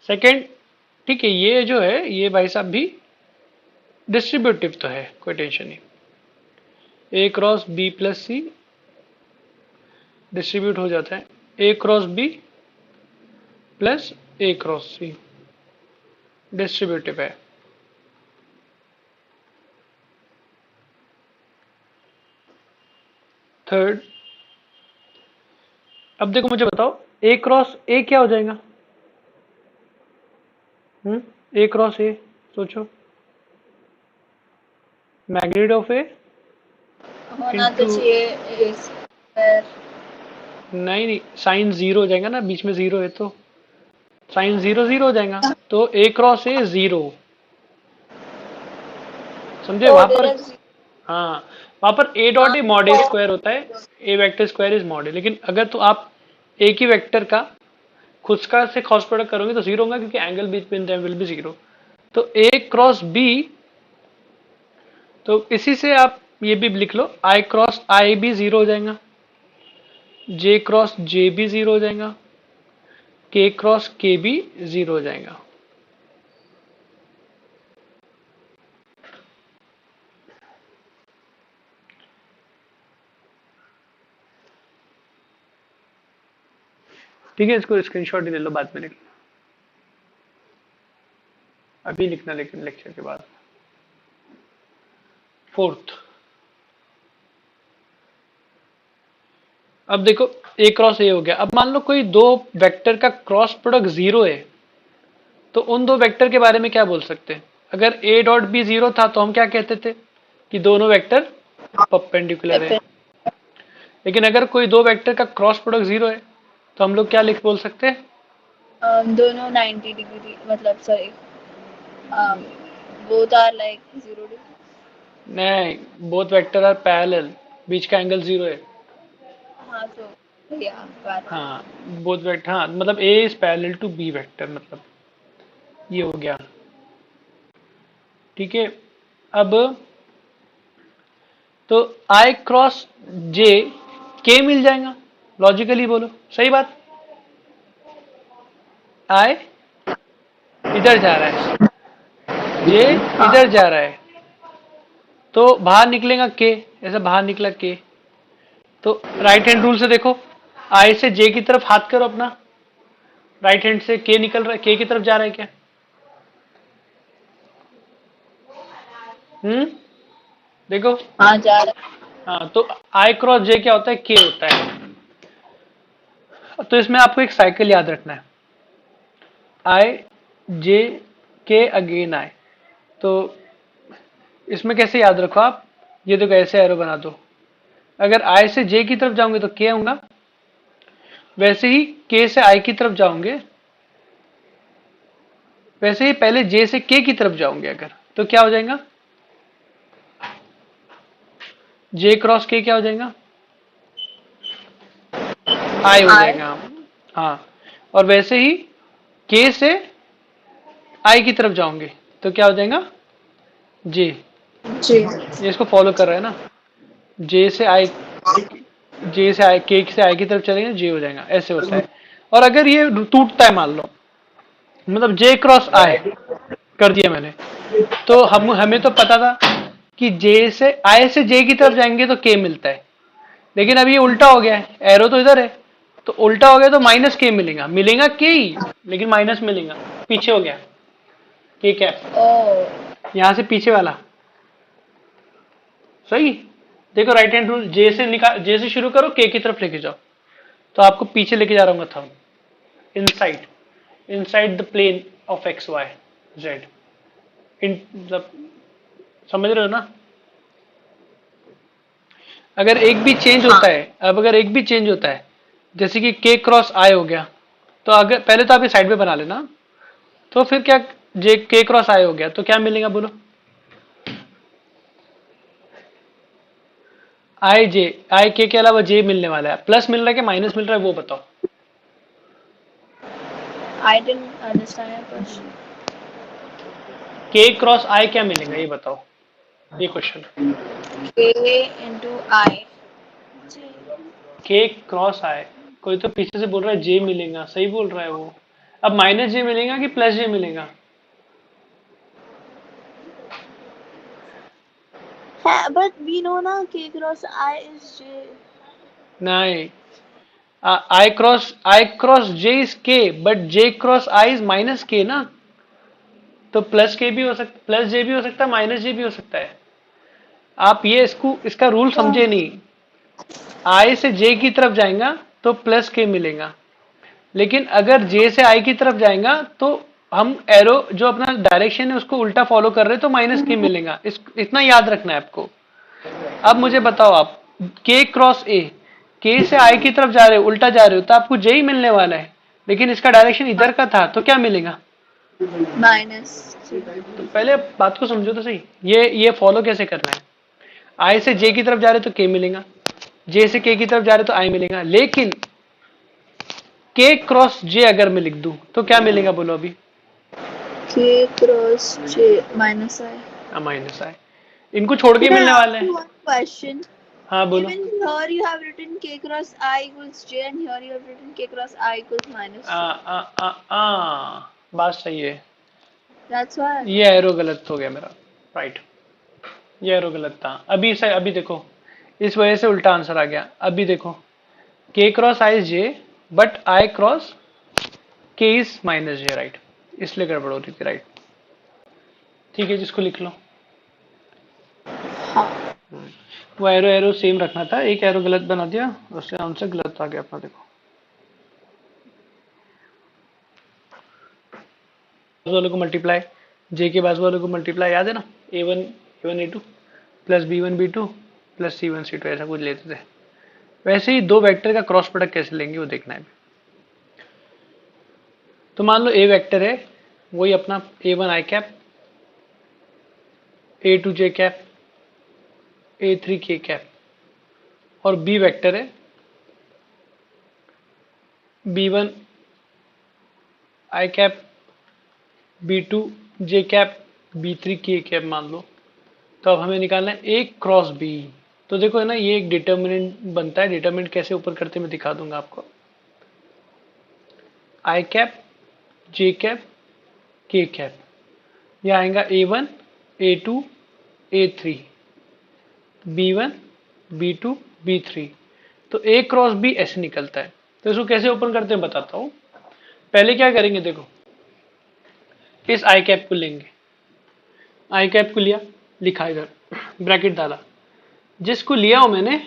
सेकंड, ठीक है, ये जो है ये भाई साहब भी डिस्ट्रीब्यूटिव तो है, कोई टेंशन नहीं। ए क्रॉस बी प्लस सी डिस्ट्रीब्यूट हो जाता है, A cross B plus A cross C distributive है। थर्ड, अब देखो मुझे बताओ, ए क्रॉस ए क्या हो जाएगा? ए क्रॉस ए, सोचो, मैग्नीट्यूड ऑफ ए होना तो इंटू, चाहिए A square. नहीं नहीं, साइन जीरो हो जाएगा ना, बीच में जीरो है तो साइन जीरो जीरो हो जाएगा, तो ए क्रॉस ए जीरो, समझे? Oh, वहां there पर, is. हाँ, वहां पर ए dot A mod A square होता है, A vector square is mod ए। लेकिन अगर तो आप एक ही वेक्टर का खुद का से क्रॉस प्रोडक्ट करोगे तो जीरो होगा, क्योंकि angle between them will be zero. तो ए क्रॉस बी, तो इसी से आप ये भी लिख लो, आई क्रॉस आई भी जीरो हो जाएगा, जे क्रॉस जे भी जीरो हो जाएगा, के क्रॉस के भी जीरो हो जाएगा। ठीक है, इसको स्क्रीनशॉट ही ले लो, बाद में लिख लो, अभी लिखना लेकिन लेक्चर के बाद। फोर्थ, अब देखो ए क्रॉस ए हो गया। अब मान लो कोई दो वेक्टर का क्रॉस प्रोडक्ट जीरो है, तो उन दो वेक्टर के बारे में क्या बोल सकते हैं? अगर ए डॉट बी जीरो था तो हम क्या कहते थे कि दोनों वेक्टर परपेंडिकुलर है। लेकिन अगर कोई दो वेक्टर का क्रॉस प्रोडक्ट जीरो है तो हम लोग क्या लिख बोल सकते हैं? दोनों 90 डिग्री, मतलब sorry, both are like 0 degree. नहीं, बोथ वेक्टर आर पैरेलल, बीच का एंगल जीरो है। हाँ तो या बात. हाँ, बोथ वेक्टर, हाँ मतलब A is parallel to B vector, मतलब ये हो गया। ठीक है, अब तो आई क्रॉस जे के मिल जाएगा, लॉजिकली बोलो, सही बात? आई इधर जा रहा है, जे इधर जा रहा है, तो बाहर निकलेगा के, ऐसा बाहर निकला के, तो राइट हैंड रूल से देखो, आई से जे की तरफ हाथ करो अपना, राइट हैंड से के निकल रहा है, के की तरफ जा रहा है क्या? देखो, हाँ जा रहा है. हाँ, तो आई क्रॉस जे क्या होता है? के होता है। तो इसमें आपको एक साइकिल याद रखना है, आई जे के अगेन आई। तो इसमें कैसे याद रखो आप, ये देखो ऐसे एरो बना दो, अगर आई से जे की तरफ जाऊंगे तो के होगा, वैसे ही के से आई की तरफ जाओगे, वैसे ही पहले जे से के की तरफ जाओगे अगर, तो क्या हो जाएगा? जे क्रॉस के क्या हो जाएगा? आई हो जाएगा। हाँ, और वैसे ही के से आई की तरफ जाओगे तो क्या हो जाएगा? जे। जी. ये इसको फॉलो कर रहा है ना, जे से आई, जे से आई, के से आई की तरफ चलेंगे, जे हो जाएगा, ऐसे होता है। और अगर ये टूटता है, मान लो, मतलब जे क्रॉस आई कर दिया मैंने, तो हमें तो पता था कि जे से आई से जे की तरफ जाएंगे तो के मिलता है, लेकिन अब ये उल्टा हो गया है, एरो तो इधर है, तो उल्टा हो गया तो माइनस के मिलेगा, मिलेगा के ही, लेकिन माइनस मिलेगा, पीछे हो गया के कैप, ओह. यहां से पीछे वाला। सही, देखो राइट हैंड रूल, जे से निकाल, जे से शुरू करो, के की तरफ लेके जाओ, तो आपको पीछे लेके जा रहा हूँ thumb, inside, inside the plane of X Y Z, मतलब समझ रहे हो ना? अगर एक भी चेंज होता है, अब अगर एक भी चेंज होता है, जैसे कि के क्रॉस आई हो गया, तो अगर पहले तो आप ये साइड में बना लेना, तो फिर क्या, जे के क्रॉस आई हो गया तो क्या मिलेगा बोलो? आई जे, आई के अलावा जे मिलने वाला है, प्लस मिल रहा है कि माइनस मिल रहा है वो बताओ। I didn't understand your question. के क्रॉस आई क्या मिलेगा ये बताओ, ये question. K into I. J. के क्रॉस आई, कोई तो पीछे से बोल रहा है जे मिलेगा, सही बोल रहा है वो। अब माइनस जे मिलेगा कि प्लस जे मिलेगा? But we know na K cross I is J. नहीं, आई क्रॉस जे इज के, but J cross I is minus के ना, तो प्लस के भी हो सकता, प्लस जे भी हो सकता है, माइनस जे भी हो सकता है। आप ये इसका रूल समझे नहीं। आई से जे की तरफ जाएगा तो प्लस के मिलेगा, लेकिन अगर जे से आई की तरफ जाएगा तो हम एरो जो अपना डायरेक्शन है उसको उल्टा फॉलो कर रहे हैं तो माइनस के मिलेगा। इतना याद रखना है आपको। अब मुझे बताओ आप, के क्रॉस ए, के से आई की तरफ जा रहे हो, उल्टा जा रहे हो, तो आपको जे ही मिलने वाला है, लेकिन इसका डायरेक्शन इधर का था तो क्या मिलेगा? Minus J. तो पहले बात को समझो तो सही, ये फॉलो कैसे करना है। आई से जे की तरफ जा रहे तो के मिलेगा, जे से के की तरफ जा रहे तो आई मिलेगा, लेकिन के क्रॉस जे अगर मैं लिख दूं तो क्या मिलेगा बोलो अभी? K cross J minus I. Minus I, इनको छोड़ के Can I मिलने ask वाले हैं। you one question? हाँ बोलो। Even here you have written K cross I equals J and here you have written K cross I equals minus uh, J. आ, आ, बात सही है, That's why. ये एरो गलत हो गया मेरा, राइट, ये एरो गलत था। अभी से अभी देखो, इस वजह से उल्टा आंसर आ गया। अभी देखो, के cross I is J but I cross के इज माइनस जे, राइट, इसलिए गड़बड़ हो रही थी, राइट। ठीक है, जिसको लिख लो। हाँ. वो एरो एरो सेम रखना था, एक एरो गलत बना दिया, उससे आंसर गलत आ गया अपना। देखो बाजू वालों को मल्टीप्लाई, जे के बाजू वालों को मल्टीप्लाई, याद है ना, A one A two plus B two plus C two, ऐसा कुछ लेते थे। वैसे ही दो वेक्टर का क्रॉस प्रोडक्ट कैसे लेंगे वो देखना है। तो मान लो ए वेक्टर है, वही अपना A one I cap, A two J cap, A three K cap, और बी वेक्टर है B one I cap, B two J cap, B three K cap मान लो। तो अब हमें निकालना है ए क्रॉस बी। तो देखो है ना, ये एक डिटर्मिनेंट बनता है। डिटर्मिनेंट कैसे ऊपर करते मैं दिखा दूंगा आपको। आई cap, J cap, K cap, यह आएगा A one, A two, A three, B one, B two, B three. तो ए क्रॉस बी ऐसे निकलता है। तो इसको कैसे ओपन करते हैं बताता हूं। पहले क्या करेंगे, देखो इस आई कैप को लेंगे, आई कैप को लिया, लिखा इधर, ब्रैकेट डाला, जिसको लिया हो मैंने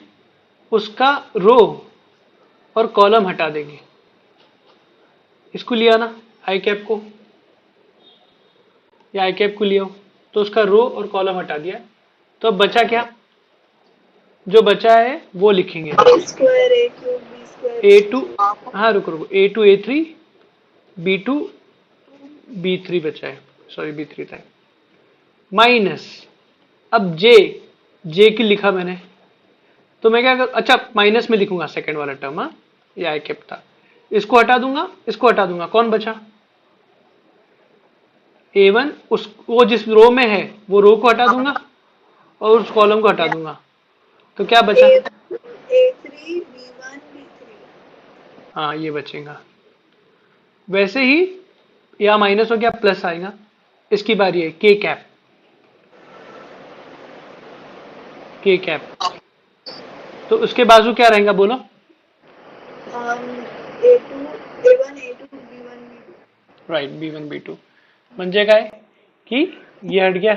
उसका रो और कॉलम हटा देंगे। इसको लिया ना आई कैप को, या आई कैप को लिया हो तो उसका रो और कॉलम हटा दिया। तो अब बचा क्या, जो बचा है वो लिखेंगे A square A cube B square A two, हाँ रुको रुको, A two A three, B two B three बचा है, सॉरी बी थ्री था, माइनस, अब जे, जे की लिखा मैंने, तो मैं क्या कर, अच्छा माइनस में लिखूंगा सेकंड वाला टर्म, हाँ ये आई कैप था, इसको हटा दूंगा, इसको हटा दूंगा, कौन बचा ए वन, उस वो जिस रो में है वो रो को हटा दूंगा और उस कॉलम को हटा दूंगा, तो क्या बचा, A3 B1 B3. हाँ ये बचेगा। वैसे ही या माइनस हो गया प्लस आएगा, इसकी बारी है के कैप, के कैप, तो उसके बाजू क्या रहेगा बोलो, A2 A1 A2 B1 B2. Right, B one B two बन जाएगा है कि ये हट गया,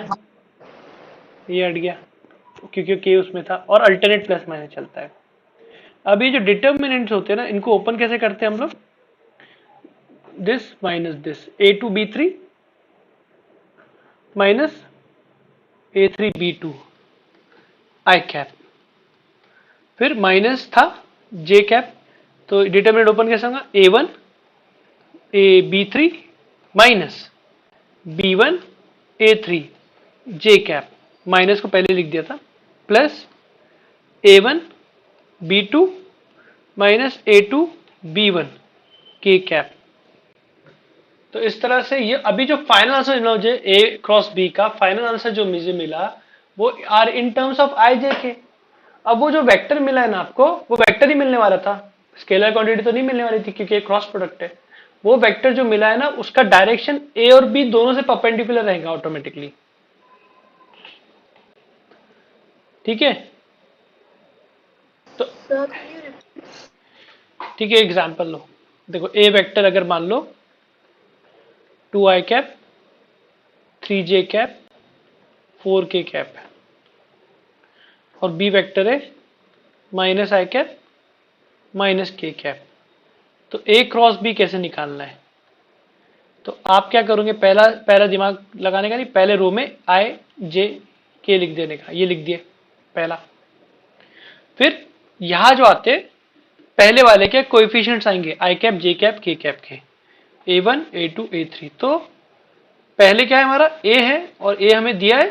ये हट गया, क्योंकि के उसमें था, और अल्टरनेट प्लस माइनस चलता है। अब ये जो डिटर्मिनेंट्स होते हैं ना, इनको ओपन कैसे करते हैं हम लोग, this minus this, A two B three minus A three B two I cap, फिर माइनस था जे कैप, तो डिटर्मिनेंट ओपन कैसे होगा, A one A B three minus B one A three J cap, minus को पहले लिख दिया था, plus A1 B2 minus A2 B1 के कैप। तो इस तरह से ये अभी जो फाइनल आंसर मुझे A क्रॉस B का फाइनल आंसर जो मुझे मिला वो आर इन टर्म्स ऑफ आई जे के। अब वो जो वेक्टर मिला है ना आपको, वो वेक्टर ही मिलने वाला था, स्केलर क्वांटिटी तो नहीं मिलने वाली थी क्योंकि क्रॉस प्रोडक्ट है। वो वेक्टर जो मिला है ना उसका डायरेक्शन ए और बी दोनों से परपेंडिकुलर रहेगा ऑटोमेटिकली। ठीक है, तो Sir, can you repeat? ठीक है एग्जाम्पल लो। देखो ए वेक्टर अगर मान लो 2i cap 3j cap 4k cap है, और बी वेक्टर है -i कैप -k कैप। तो ए क्रॉस बी कैसे निकालना है? तो आप क्या करोगे, पहला पहला दिमाग लगाने का नहीं, पहले रो में आई जे के लिख देने का, ये लिख दिए पहला। फिर यहां जो आते पहले वाले के कोएफिशिएंट्स आएंगे आई cap J cap K cap के, A1 A2 A3। तो पहले क्या है हमारा ए है और ए हमें दिया है,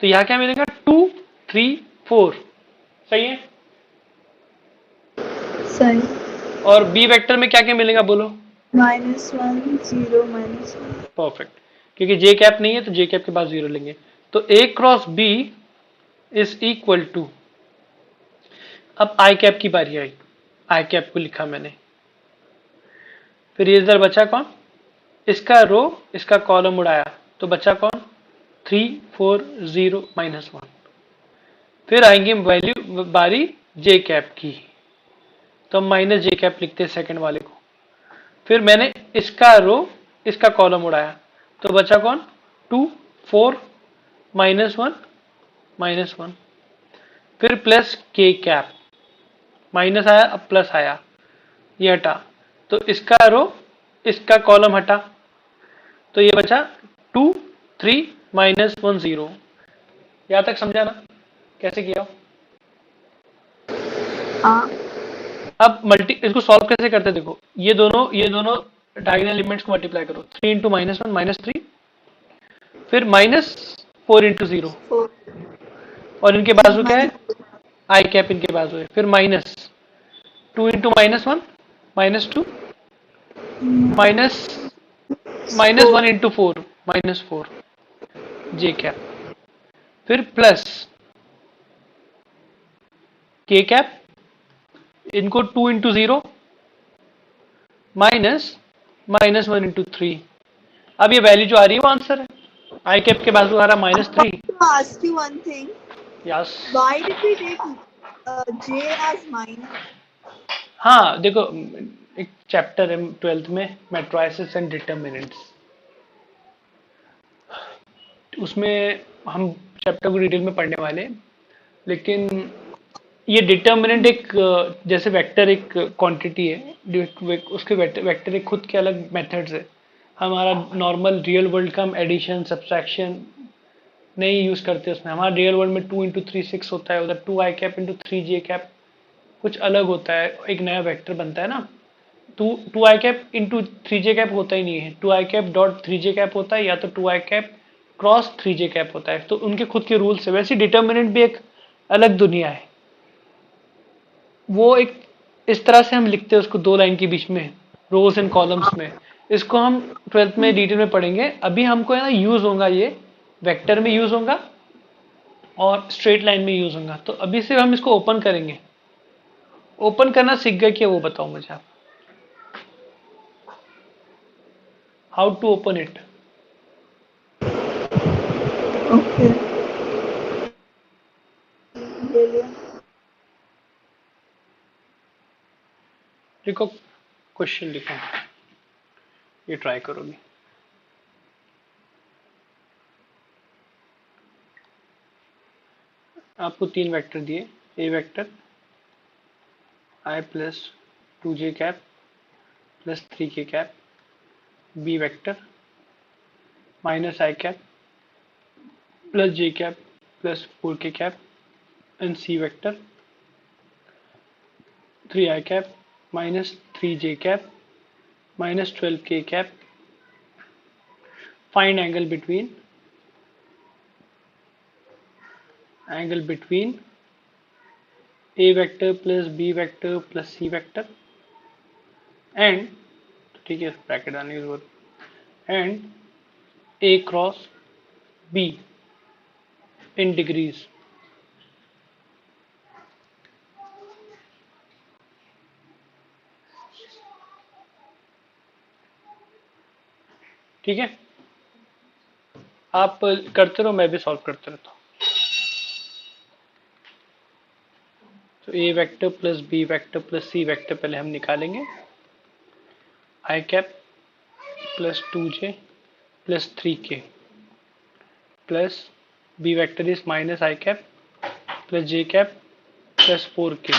तो यहां क्या मिलेगा 2 3 4। सही है। Sorry. और बी वेक्टर में क्या क्या मिलेगा बोलो? -1 0 -1. परफेक्ट, क्योंकि जे कैप नहीं है तो जे कैप के बाद 0 लेंगे। तो A cross B is equal to, अब आई कैप की बारी आई, आई कैप को लिखा मैंने। फिर ये इधर बचा कौन, इसका रो इसका कॉलम उड़ाया, तो बचा कौन 3 4 0 -1। फिर आएंगे वैल्यू बारी जे कैप की, तो हम माइनस जे कैप लिखते हैं सेकंड वाले को। फिर मैंने इसका रो इसका कॉलम उड़ाया, तो बचा कौन 2 4 -1 -1। फिर प्लस के कैप, माइनस आया अब प्लस आया, ये हटा, तो इसका रो इसका कॉलम हटा, तो ये बचा 2 3 -1 0। यहां तक समझा ना कैसे किया? हाँ. अब मल्टी इसको सॉल्व कैसे करते हैं, देखो ये दोनों डायगोनल एलिमेंट्स को मल्टीप्लाई करो, 3 इंटू -1 -3, फिर -4 इंटू 0, 4 और इनके बाजू क्या है -2. आई कैप, इनके बाजू है। फिर -2 इंटू -1 -2, माइनस -1 इंटू 4 -4 जे कैप, फिर प्लस के कैप, इनको 2 इंटू 0 -1 इंटू 3। अब ये वैल्यू जो आ रही है वो आंसर है। आई कैप के बाजू आ रहा -3। To ask you one thing. Yes. Why did we take J as mine? हाँ देखो, एक चैप्टर है 12th में मैट्राइसिस एंड डिटर्मिनेंट्स, उसमें हम चैप्टर को डिटेल में पढ़ने वाले हैं। लेकिन ये डिटर्मिनेंट एक जैसे वेक्टर एक क्वांटिटी है, उसके वेक्टर एक खुद के अलग मेथड्स है। हमारा नॉर्मल रियल वर्ल्ड का हम एडिशन सब्सट्रैक्शन नहीं यूज करते उसमें। हमारा रियल वर्ल्ड में 2 इंटू 3 6 होता है, उधर 2i cap into 3j cap कुछ अलग होता है, एक नया वेक्टर बनता है ना। 2i cap into 3j cap होता ही नहीं है, 2i कैप.3j कैप होता है, या तो 2i cap cross 3j cap होता है। तो उनके खुद के रूल्स है। वैसे डिटर्मिनेंट भी एक अलग दुनिया है, वो एक इस तरह से हम लिखते हैं उसको, 2 लाइन के बीच में रोज एंड कॉलम्स में। इसको हम 12th में डिटेल में पढ़ेंगे। अभी हमको है ना यूज होगा, ये वेक्टर में यूज होगा और स्ट्रेट लाइन में यूज होगा। तो अभी से हम इसको ओपन करेंगे। ओपन करना सीख गए क्या वो बताओ मुझे आप, how to open it? Okay. ले लिया. लिखो, क्वेश्चन लिखो, ये ट्राई करोगे। आपको 3 वेक्टर दिए, A vector I plus 2j cap plus 3k cap, B vector -i cap plus j cap plus 4k cap, and C vector 3i cap -3j cap -12k cap. Find angle between angle between A vector plus B vector plus C vector and, ठीक है bracket आने की जरूरत, and A cross B in degrees. ठीक है, आप करते रहो, मैं भी सॉल्व करते रहता हूँ। तो A vector plus B vector plus C vector पहले हम निकालेंगे। I cap plus 2j plus 3k plus B vector is minus I cap plus j cap plus 4k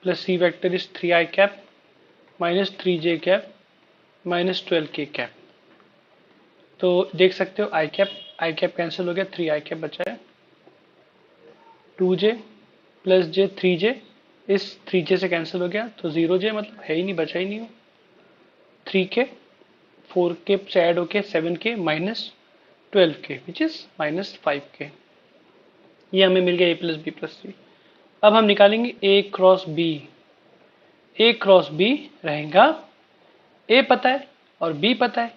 plus C vector is 3i cap minus 3j cap minus 12k cap. तो देख सकते हो आई cap cancel हो गया, 3i cap बचा है, 2j plus j 3j इस 3j से कैंसिल हो गया, तो 0j मतलब है ही नहीं, बचा ही नहीं हो। 3k 4k से ऐड होके 7k minus 12k which is minus 5k। ये हमें मिल गया a plus B plus C. अब हम निकालेंगे a cross B. a cross B रहेगा, a पता है और b पता है,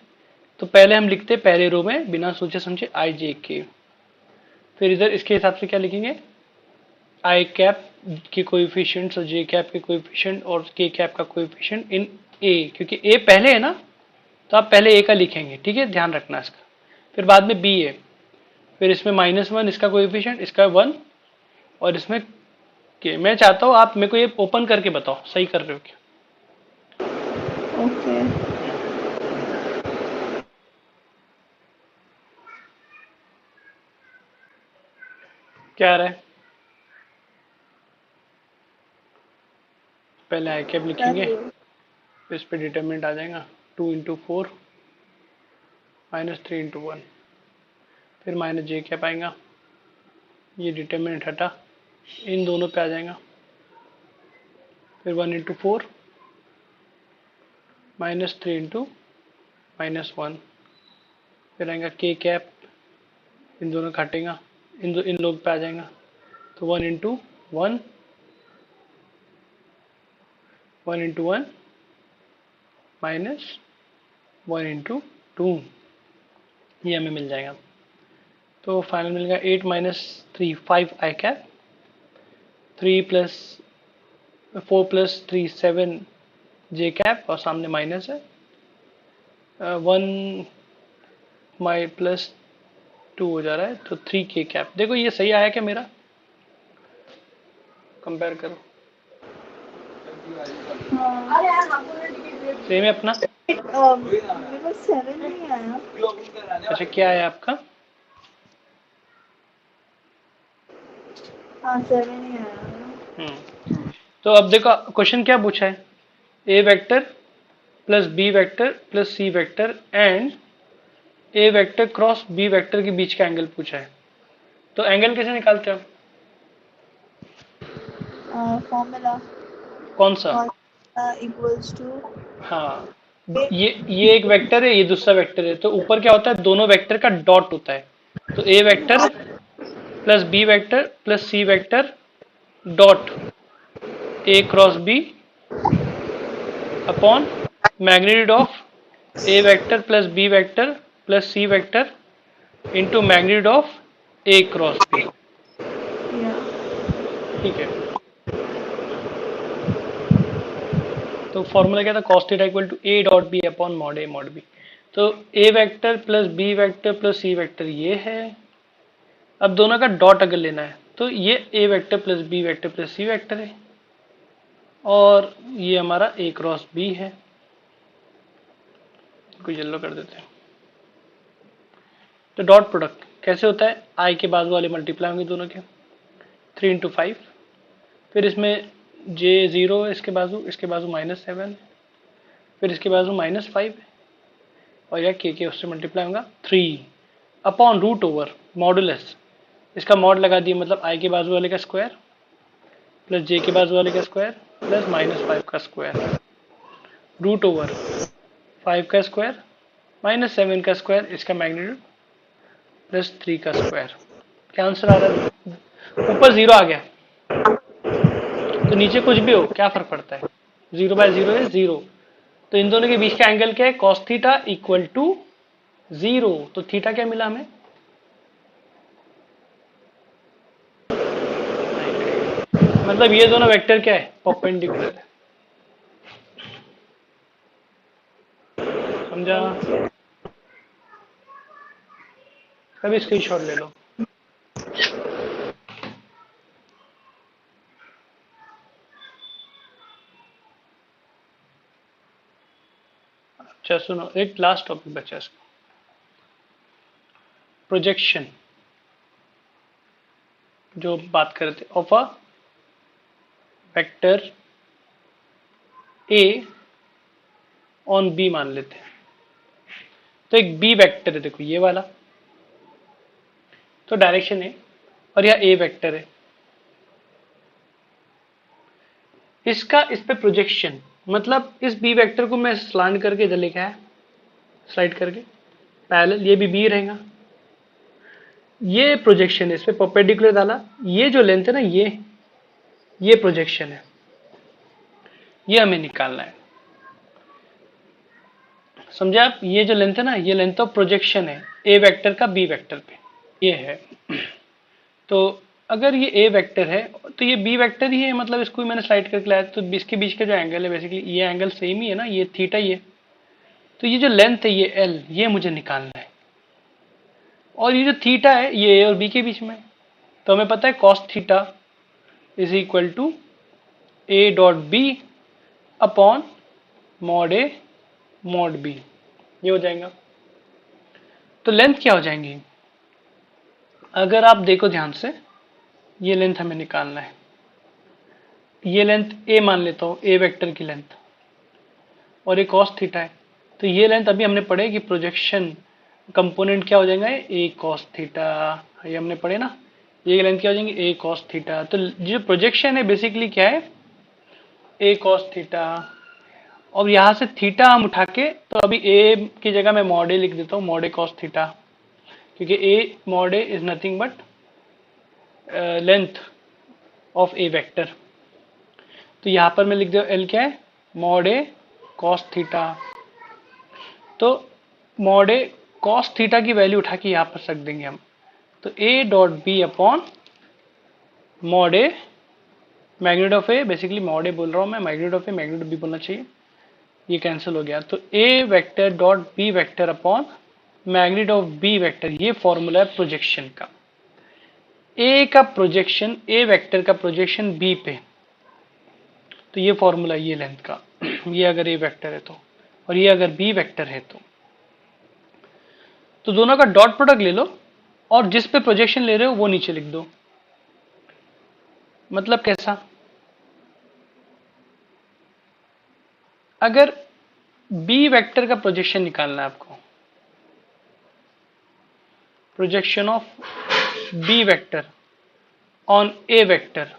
तो पहले हम लिखते पहले रो में बिना सोचे समझे आई जे के। फिर इधर इसके हिसाब से क्या लिखेंगे, आई कैप के कोएफिशिएंट्स और जे कैप के कोएफिशिएंट और के कैप का कोएफिशिएंट इन ए, क्योंकि ए पहले है ना तो आप पहले ए का लिखेंगे, ठीक है ध्यान रखना इसका। फिर बाद में बी है, फिर इसमें -1 इसका कोएफिशिएंट, इसका 1 और इसमें के। मैं चाहता हूँ आप मेरे को ये ओपन करके बताओ सही कर रहे हो क्या। ओके क्या आ रहा है, पहले आई कैप लिखेंगे, फिर इस पे डिटरमिनेंट आ जाएगा 2 इंटू 4 माइनस 3 इंटू 1, फिर माइनस जे कैप आएगा, ये डिटरमिनेंट हटा, इन दोनों पे आ जाएगा, फिर 1 इंटू 4 माइनस 3 इंटू माइनस 1, फिर आएगा के कैप, इन दोनों का हटेगा, इन लोग पे आ जाएगा, तो 1 इंटू 1 1 इंटू 1 माइनस 1 इंटू 2, ये हमें मिल जाएगा। तो फाइनल मिलेगा 8 माइनस 3 5 आई कैप, 3 प्लस 4 प्लस 3 7 जे कैप और सामने माइनस है, 1 माई प्लस 2 हो जा रहा है, तो 3k कैप। देखो ये सही आया क्या मेरा, कंपेयर करो, सेम है अपना। मेरे को 7 नहीं आया। अच्छा क्या है आपका, हाँ 7 ही आया। तो अब देखो क्वेश्चन क्या पूछा है, A vector plus B vector plus C vector and A vector cross B vector के बीच का एंगल पूछा है। तो एंगल कैसे निकालते हो, फॉर्मूला कौन सा, इक्वल्स टू हाँ ये एक वेक्टर है, ये दूसरा वेक्टर है, तो ऊपर क्या होता है, दोनों वेक्टर का डॉट होता है, तो A vector plus B vector plus C vector dot A cross B upon magnitude of A vector plus B vector plus C vector into magnitude of A cross B. ठीक है, तो formula क्या था, cos theta equal to A dot B upon mod A mod B. तो A vector plus B vector plus C vector ये है, अब दोनों का डॉट अगर लेना है तो ये A vector plus B vector plus C vector है और ये हमारा ए क्रॉस बी है, को येलो कर देते हैं। तो डॉट प्रोडक्ट कैसे होता है, आई के बाजू वाले मल्टीप्लाई होंगे दोनों के, 3 इंटू 5, फिर इसमें जे 0 है, इसके बाजू -7, फिर इसके बाजू -5 है और यह के उससे मल्टीप्लाई होगा 3 अपॉन रूट ओवर मॉडुलस, इसका मॉड लगा दिया मतलब आई के बाजू वाले का स्क्वायर प्लस जे के बाजू वाले का स्क्वायर प्लस -5 का स्क्वायर रूट ओवर 5 का स्क्वायर -7 का स्क्वायर, इसका मैग्नीट्यूड प्लस 3 का स्क्वायर। क्या आंसर आ रहा है? ऊपर 0 आ गया तो नीचे कुछ भी हो क्या फर्क पड़ता है? 0/0 है 0। तो इन दोनों के बीच का एंगल क्या है? cos theta equal to 0। तो थीटा क्या मिला हमें? मतलब ये दोनों वेक्टर क्या है? परपेंडिकुलर है। समझा? कभी स्क्रीनशॉट ले लो। अच्छा सुनो, एक लास्ट टॉपिक बचा इसका, प्रोजेक्शन, जो बात कर रहे थे of uh vector A on B मान लेते हैं। तो एक बी वेक्टर है, देखो ये वाला, तो डायरेक्शन है, और यह ए वेक्टर है। इसका इस पे प्रोजेक्शन, मतलब इस बी वेक्टर को मैं स्लाइड करके इधर लिखा है, स्लाइड करके पैरेलल, ये भी बी रहेगा। ये प्रोजेक्शन है, इस पे परपेंडिकुलर डाला, ये जो लेंथ है ना, ये प्रोजेक्शन है, ये हमें निकालना है। समझे आप? ये जो लेंथ है ना, ये लेंथ ऑफ प्रोजेक्शन है ए वेक्टर का बी वेक्टर पे, ये है। तो अगर ये ए वेक्टर है तो ये बी वेक्टर ही है, मतलब इसको मैंने स्लाइड करके लाया, तो इसके बीच का जो एंगल है, बेसिकली ये एंगल सेम ही है ना, ये थीटा ही है। तो ये जो लेंथ है ये एल, ये मुझे निकालना है, और ये जो थीटा है ये ए और बी के बीच में। तो हमें पता है cos theta is equal to A dot B upon mod A mod B, ये हो जाएगा। तो लेंथ क्या हो जाएंगी? अगर आप देखो ध्यान से, ये लेंथ हमें निकालना है, ये लेंथ ए मान लेता हूं, ए वेक्टर की लेंथ, और ये कॉस थीटा है। तो ये लेंथ अभी हमने पढ़े कि प्रोजेक्शन कंपोनेंट क्या हो जाएगा, ए कॉस थीटा, ये हमने पढ़े ना। ये लेंथ क्या हो जाएंगी, ए कॉस थीटा। तो जो प्रोजेक्शन है बेसिकली क्या है, ए कॉस थीटा। और यहां से थीटा हम उठा के, तो अभी ए की जगह मैं मॉड ए लिख देता हूँ, मॉड ए कॉस थीटा, क्योंकि A mod A is nothing but length of A vector. तो यहां पर मैं लिख दे एल क्या है, मॉड ए कॉस थीटा। तो मॉड ए कॉस थीटा की वैल्यू उठा के यहां पर रख देंगे हम। तो A dot B upon mod A, magnitude of A, basically mod A बोल रहा हूं मैं, magnitude of A magnitude of B बोलना चाहिए, ये कैंसिल हो गया। तो A vector dot B vector upon magnitude of B vector, ये फॉर्मूला है प्रोजेक्शन का। ए का प्रोजेक्शन, ए वेक्टर का प्रोजेक्शन बी पे, तो ये फॉर्मूला ये लेंथ का, ये अगर ए वेक्टर है तो, और ये अगर बी वेक्टर है तो दोनों का डॉट प्रोडक्ट ले लो, और जिस पे प्रोजेक्शन ले रहे हो वो नीचे लिख दो। मतलब कैसा? अगर बी वेक्टर का प्रोजेक्शन निकालना है आपको, projection of B vector on A vector,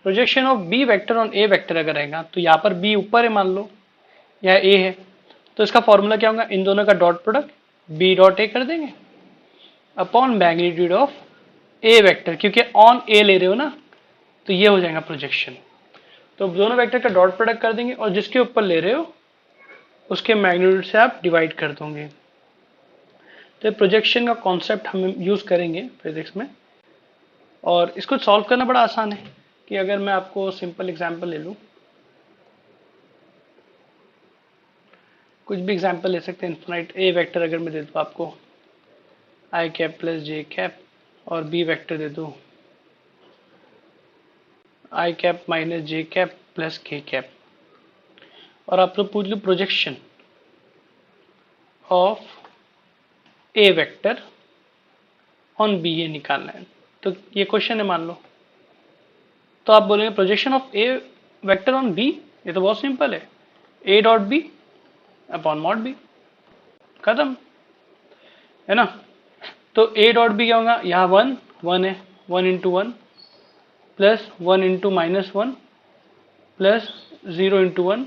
projection of B vector on A vector अगर रहेगा, तो यहां पर बी ऊपर है मान लो, या ए है, तो इसका फॉर्मूला क्या होगा, इन दोनों का dot product B dot A कर देंगे upon magnitude of A vector, क्योंकि ऑन ए ले रहे हो ना, तो ये हो जाएगा प्रोजेक्शन। तो दोनों वेक्टर का डॉट प्रोडक्ट कर देंगे, और जिसके ऊपर ले रहे हो उसके मैग्नीट्यूड से आप डिवाइड कर दोगे। तो प्रोजेक्शन का कॉन्सेप्ट हम यूज करेंगे फिजिक्स में, और इसको सॉल्व करना बड़ा आसान है। कि अगर मैं आपको सिंपल एग्जांपल ले लूं, कुछ भी एग्जांपल ले सकते हैं, इन्फिनाइट ए वेक्टर अगर मैं दे दूं आपको आई कैप प्लस जे कैप, और बी वेक्टर दे दूं i cap minus j cap plus k cap, और आपसे पूछ लूं projection of A vector on B, ये निकालना है। तो ये क्वेश्चन है मान लो, तो आप बोलेंगे projection of A vector on B, ये तो बहुत सिंपल है, A dot B upon mod B, खत्म है ना। तो ए डॉट बी क्या होगा, यहाँ 1 है, 1 into 1 plus 1 into -1 plus 0 into 1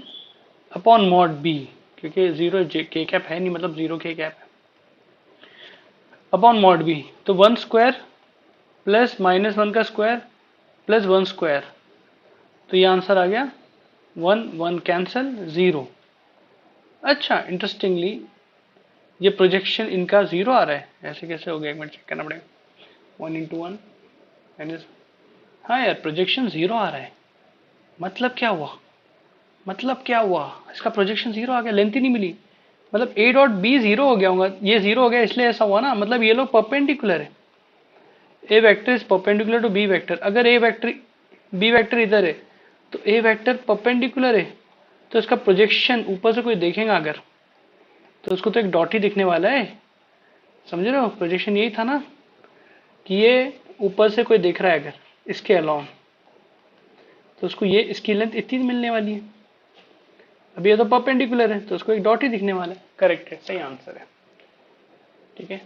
upon mod B, क्योंकि 0 के कैप है नहीं, मतलब 0 के कैप है अपॉन मॉड बी। तो 1 स्क्वायर प्लस -1 का स्क्वायर प्लस 1 स्क्वायर, तो ये आंसर आ गया 1 1 कैंसल 0। अच्छा इंटरेस्टिंगली ये प्रोजेक्शन इनका 0 आ रहा है, ऐसे कैसे हो गया, एक मिनट चेक करना पड़ेगा। 1 × 1 माइनस, हाँ यार प्रोजेक्शन 0 आ रहा है, मतलब क्या हुआ, मतलब क्या हुआ, इसका प्रोजेक्शन 0 आ गया, लेंथ ही नहीं मिली, मतलब ए डॉट बी 0 हो गया होगा, ये 0 हो गया इसलिए ऐसा हुआ ना, मतलब ये लोग परपेंडिकुलर है। A vector is perpendicular to B vector, अगर ए वेक्टर बी वेक्टर इधर है तो ए वेक्टर परपेंडिकुलर है, तो इसका प्रोजेक्शन ऊपर से कोई देखेगा अगर, तो उसको तो एक डॉट ही दिखने वाला है, समझ रहे हो, प्रोजेक्शन यही था ना कि ये ऊपर से कोई देख रहा है अगर इसके अलाउंग, तो उसको ये इसकी लेंथ इतनी मिलने वाली है, अब ये तो परपेंडिकुलर है तो उसको एक डॉट ही दिखने वाला है, करेक्ट है, सही आंसर है, ठीक है।